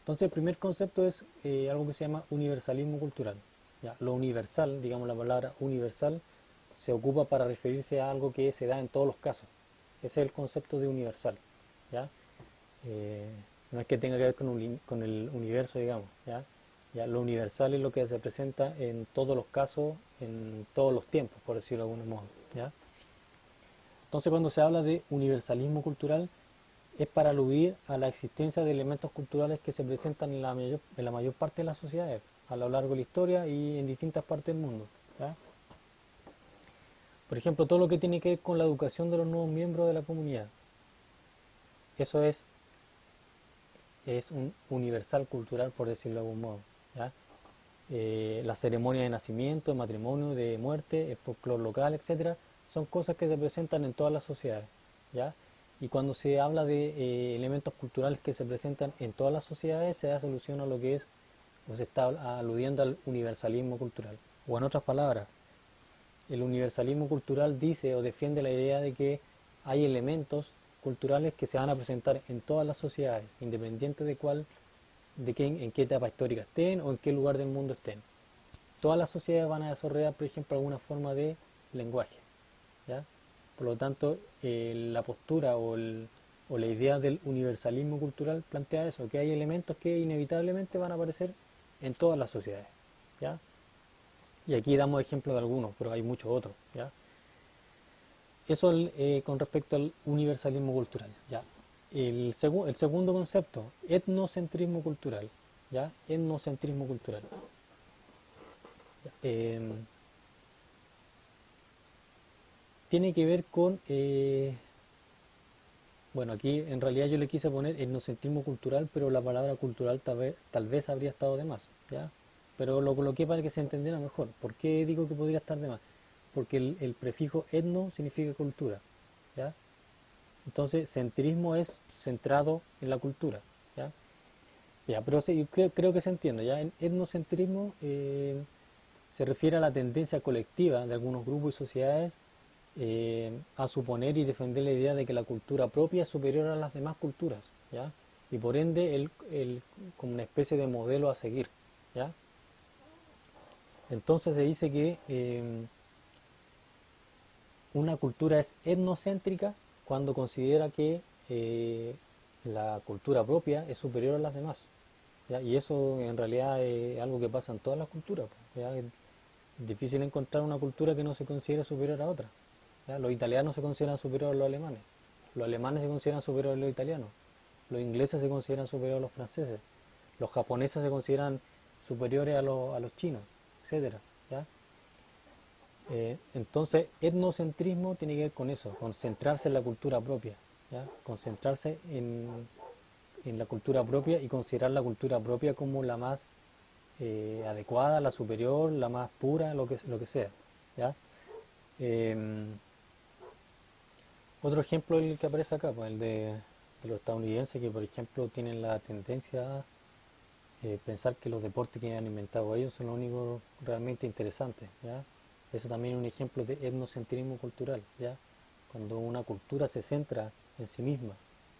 Entonces el primer concepto es algo que se llama universalismo cultural, ¿ya? Lo universal, digamos la palabra universal, se ocupa para referirse a algo que se da en todos los casos. Ese es el concepto de universal, ¿ya? Eh, no es que tenga que ver con el universo, digamos, ¿ya? Ya, lo universal es lo que se presenta en todos los casos, en todos los tiempos, por decirlo de algún modo, ¿ya? Entonces cuando se habla de universalismo cultural es para aludir a la existencia de elementos culturales que se presentan en la mayor parte de las sociedades, a lo largo de la historia y en distintas partes del mundo, ¿ya? Por ejemplo, todo lo que tiene que ver con la educación de los nuevos miembros de la comunidad, eso es un universal cultural, por decirlo de algún modo, ¿ya? La ceremonia de nacimiento, de matrimonio, de muerte, el folclore local, etcétera, son cosas que se presentan en todas las sociedades, ¿ya? Y cuando se habla de elementos culturales que se presentan en todas las sociedades, se hace alusión a lo que es, o se está aludiendo al universalismo cultural. O en otras palabras, el universalismo cultural dice o defiende la idea de que hay elementos culturales que se van a presentar en todas las sociedades, independiente de en qué etapa histórica estén o en qué lugar del mundo estén. Todas las sociedades van a desarrollar, por ejemplo, alguna forma de lenguaje, ¿ya? Por lo tanto, la postura o la idea del universalismo cultural plantea eso, que hay elementos que inevitablemente van a aparecer en todas las sociedades, ¿ya? Y aquí damos ejemplos de algunos, pero hay muchos otros, ¿ya? Eso con respecto al universalismo cultural, ¿ya? El segundo concepto, etnocentrismo cultural, ¿ya? Etnocentrismo cultural. Eh, Tiene que ver con, bueno, aquí en realidad yo le quise poner etnocentrismo cultural, pero la palabra cultural tal vez habría estado de más, ¿ya? Pero lo coloqué para que se entendiera mejor. ¿Por qué digo que podría estar de más? Porque el prefijo etno significa cultura, ¿ya? Entonces, centrismo es centrado en la cultura, ¿ya? Ya, pero sí, yo creo que se entiende, ¿ya? En etnocentrismo se refiere a la tendencia colectiva de algunos grupos y sociedades a suponer y defender la idea de que la cultura propia es superior a las demás culturas, ¿ya? Y por ende, como una especie de modelo a seguir, ¿ya? Entonces se dice que una cultura es etnocéntrica cuando considera que la cultura propia es superior a las demás, ¿ya? Y eso en realidad es algo que pasa en todas las culturas, ¿ya? Es difícil encontrar una cultura que no se considere superior a otra, ¿ya? Los italianos se consideran superiores a los alemanes se consideran superiores a los italianos, los ingleses se consideran superiores a los franceses, los japoneses se consideran superiores a los chinos, etcétera, ¿ya? Entonces, etnocentrismo tiene que ver con eso, concentrarse en la cultura propia, ¿ya? Concentrarse en la cultura propia y considerar la cultura propia como la más adecuada, la superior, la más pura, lo que sea, ¿ya? Eh, Otro ejemplo es el que aparece acá, pues el de los estadounidenses que, por ejemplo, tienen la tendencia a pensar que los deportes que han inventado ellos son los únicos realmente interesantes, ¿ya? Eso también es un ejemplo de etnocentrismo cultural, ¿ya? Cuando una cultura se centra en sí misma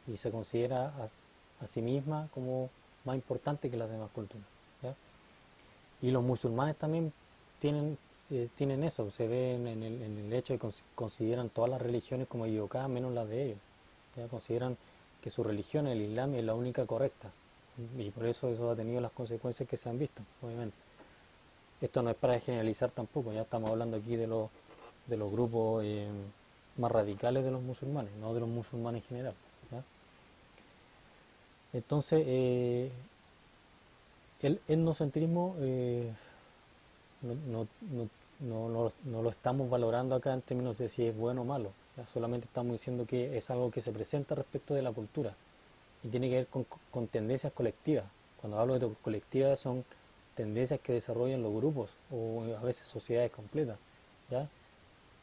y se considera a sí misma como más importante que las demás culturas, ¿ya? Y los musulmanes también tienen eso, se ve en el hecho de que consideran todas las religiones como equivocadas menos las de ellos, ¿ya? Consideran que su religión, el Islam, es la única correcta y por eso ha tenido las consecuencias que se han visto, obviamente. Esto no es para generalizar tampoco, ya estamos hablando aquí de los grupos más radicales de los musulmanes, no de los musulmanes en general, ¿ya? Entonces, el etnocentrismo no, no, no, no lo estamos valorando acá en términos de si es bueno o malo, ¿ya? Solamente estamos diciendo que es algo que se presenta respecto de la cultura y tiene que ver con tendencias colectivas. Cuando hablo de colectivas son tendencias que desarrollan los grupos o a veces sociedades completas, ¿ya?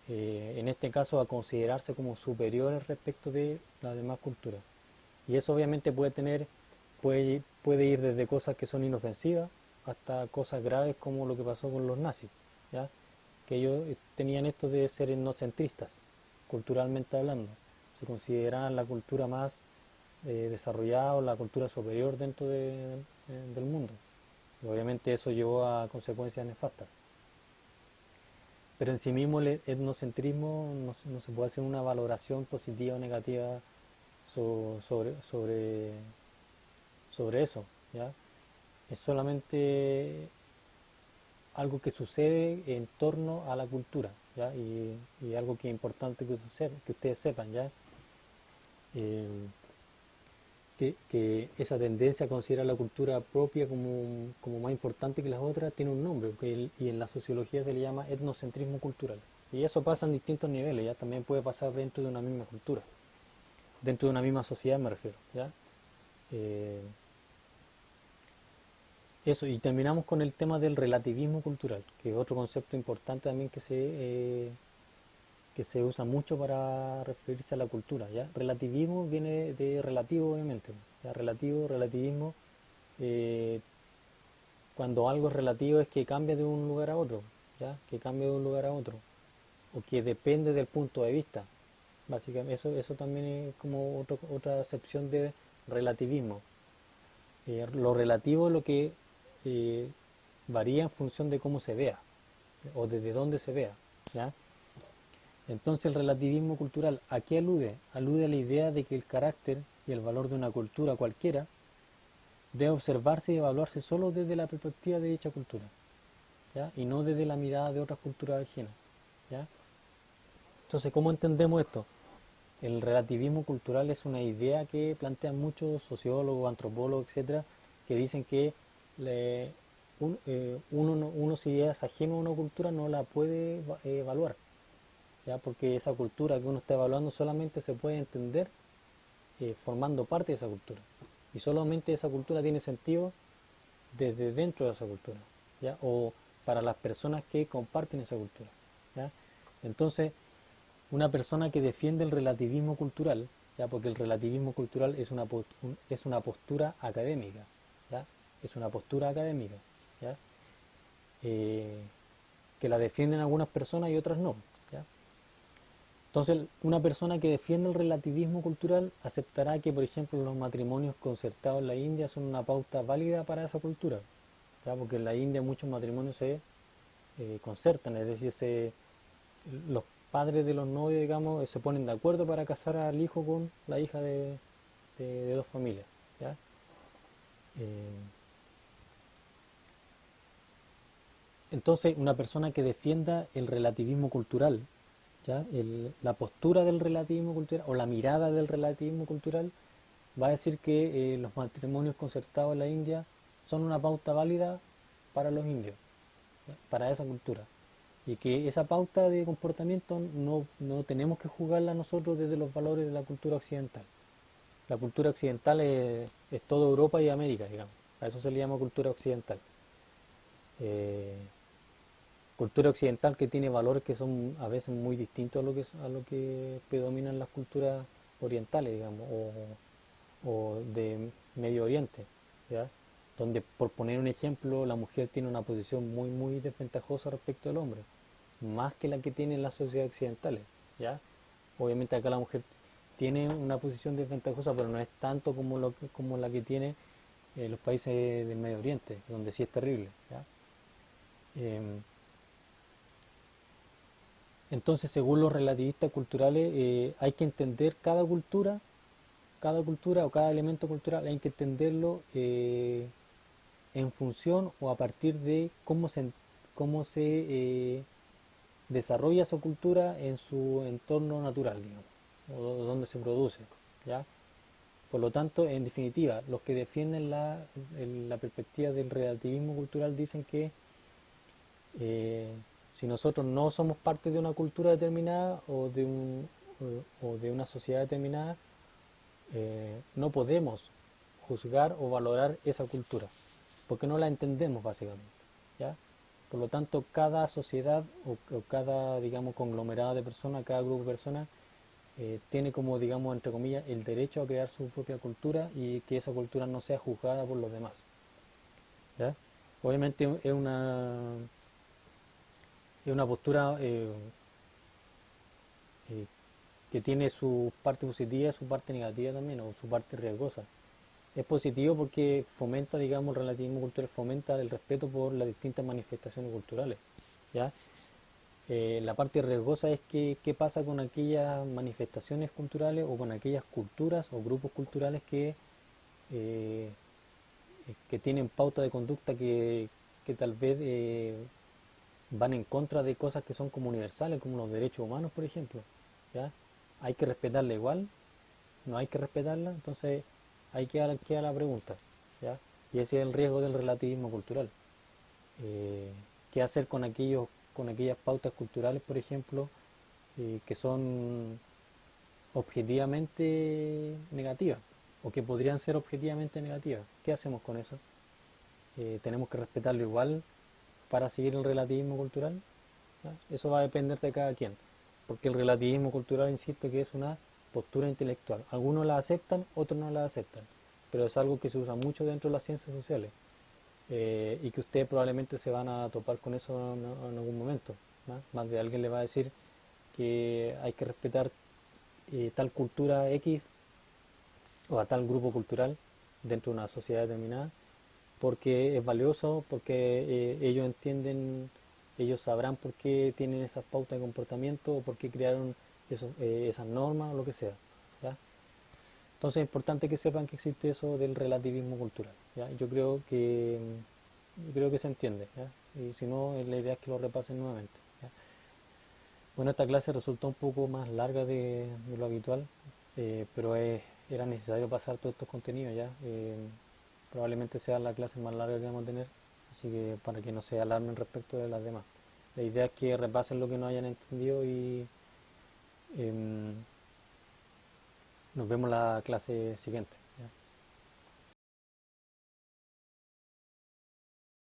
En este caso a considerarse como superiores respecto de las demás culturas. Y eso obviamente puede ir desde cosas que son inofensivas hasta cosas graves como lo que pasó con los nazis, ¿ya? Que ellos tenían esto de ser etnocentristas, culturalmente hablando. Se consideraban la cultura más desarrollada o la cultura superior del mundo. Y obviamente eso llevó a consecuencias nefastas. Pero en sí mismo el etnocentrismo no se puede hacer una valoración positiva o negativa sobre, sobre, sobre eso, ¿ya? Es solamente algo que sucede en torno a la cultura, ¿ya? Y algo que es importante que ustedes sepan, ¿ya? Eh, que esa tendencia a considerar la cultura propia como más importante que las otras tiene un nombre, y en la sociología se le llama etnocentrismo cultural. Y eso pasa en distintos niveles, ¿ya? También puede pasar dentro de una misma cultura, dentro de una misma sociedad me refiero, ¿ya? Eh, Eso, y terminamos con el tema del relativismo cultural, que es otro concepto importante también que se usa mucho para referirse a la cultura, ¿ya? Relativismo viene de relativo, obviamente, ¿ya? Relativismo, eh, cuando algo es relativo es que cambia de un lugar a otro, ¿ya? Que cambia de un lugar a otro, o que depende del punto de vista, básicamente, eso también es como otra acepción de relativismo. Lo relativo es lo que eh, varía en función de cómo se vea o desde dónde se vea, ¿ya? Entonces el relativismo cultural, ¿a qué alude? Alude a la idea de que el carácter y el valor de una cultura cualquiera debe observarse y evaluarse solo desde la perspectiva de dicha cultura, ¿ya? Y no desde la mirada de otras culturas ajenas, ¿ya? Entonces, ¿cómo entendemos esto? El relativismo cultural es una idea que plantean muchos sociólogos, antropólogos, etcétera, que dicen que uno si es ajeno a una cultura no la puede evaluar, ¿ya? Porque esa cultura que uno está evaluando solamente se puede entender formando parte de esa cultura. Y solamente esa cultura tiene sentido desde dentro de esa cultura, ¿ya? O para las personas que comparten esa cultura, ¿ya? Entonces, una persona que defiende el relativismo cultural, ¿ya? Porque el relativismo cultural es una postura académica, ¿ya? Es una postura académica, ¿ya? Eh, que la defienden algunas personas y otras no, ¿ya? Entonces, una persona que defiende el relativismo cultural aceptará que, por ejemplo, los matrimonios concertados en la India son una pauta válida para esa cultura, ¿ya? Porque en la India muchos matrimonios se concertan, es decir, los padres de los novios, digamos, se ponen de acuerdo para casar al hijo con la hija de dos familias, ¿ya? Eh, entonces, una persona que defienda el relativismo cultural, ¿ya? La postura del relativismo cultural o la mirada del relativismo cultural va a decir que los matrimonios concertados en la India son una pauta válida para los indios, ¿ya? Para esa cultura. Y que esa pauta de comportamiento no tenemos que juzgarla nosotros desde los valores de la cultura occidental. La cultura occidental es toda Europa y América, digamos. A eso se le llama cultura occidental. Eh, Cultura occidental que tiene valores que son a veces muy distintos a lo que predominan las culturas orientales, digamos, o de Medio Oriente, ¿ya? Donde, por poner un ejemplo, la mujer tiene una posición muy desventajosa respecto al hombre, más que la que tienen las sociedades occidentales, ¿ya? Obviamente acá la mujer tiene una posición desventajosa, pero no es tanto como la que tiene los países del Medio Oriente, donde sí es terrible, ¿ya? Em, entonces, según los relativistas culturales, hay que entender cada cultura o cada elemento cultural, hay que entenderlo en función o a partir de cómo se desarrolla esa cultura en su entorno natural, digamos, o donde se produce, ¿ya? Por lo tanto, en definitiva, los que defienden la perspectiva del relativismo cultural dicen que eh, si nosotros no somos parte de una cultura determinada o de una sociedad determinada, no podemos juzgar o valorar esa cultura, porque no la entendemos básicamente, ¿ya? Por lo tanto, cada sociedad o cada, digamos, conglomerado de personas, cada grupo de personas, tiene como, digamos, entre comillas, el derecho a crear su propia cultura y que esa cultura no sea juzgada por los demás, ¿ya? Obviamente es una postura eh, que tiene su parte positiva y su parte negativa también, o su parte riesgosa. Es positivo porque fomenta, digamos, el relativismo cultural, fomenta el respeto por las distintas manifestaciones culturales, ¿ya? La parte riesgosa es que qué pasa con aquellas manifestaciones culturales o con aquellas culturas o grupos culturales eh, que tienen pauta de conducta que tal vez van en contra de cosas que son como universales, como los derechos humanos, por ejemplo, ¿ya? Hay que respetarla igual, no hay que respetarla, entonces ahí queda la pregunta, ¿ya? Y ese es el riesgo del relativismo cultural. Eh, ¿Qué hacer con aquellas pautas culturales, por ejemplo, que son objetivamente negativas o que podrían ser objetivamente negativas? ¿Qué hacemos con eso? ¿Tenemos que respetarlo igual para seguir el relativismo cultural? ¿Ya? Eso va a depender de cada quien, porque el relativismo cultural, insisto, que es una postura intelectual. Algunos la aceptan, otros no la aceptan, pero es algo que se usa mucho dentro de las ciencias sociales y que ustedes probablemente se van a topar con eso en algún momento, ¿no? Más de alguien le va a decir que hay que respetar tal cultura X o a tal grupo cultural dentro de una sociedad determinada porque es valioso, porque ellos entienden, ellos sabrán por qué tienen esas pautas de comportamiento o por qué crearon esas normas o lo que sea, ¿ya? Entonces es importante que sepan que existe eso del relativismo cultural, ¿ya? Yo creo que se entiende, ¿ya? Y si no, la idea es que lo repasen nuevamente, ¿ya? Bueno, esta clase resultó un poco más larga de lo habitual, pero era necesario pasar todos estos contenidos, ¿ya? Probablemente sea la clase más larga que vamos a tener, así que para que no se alarmen respecto de las demás. La idea es que repasen lo que no hayan entendido y em, nos vemos la clase siguiente.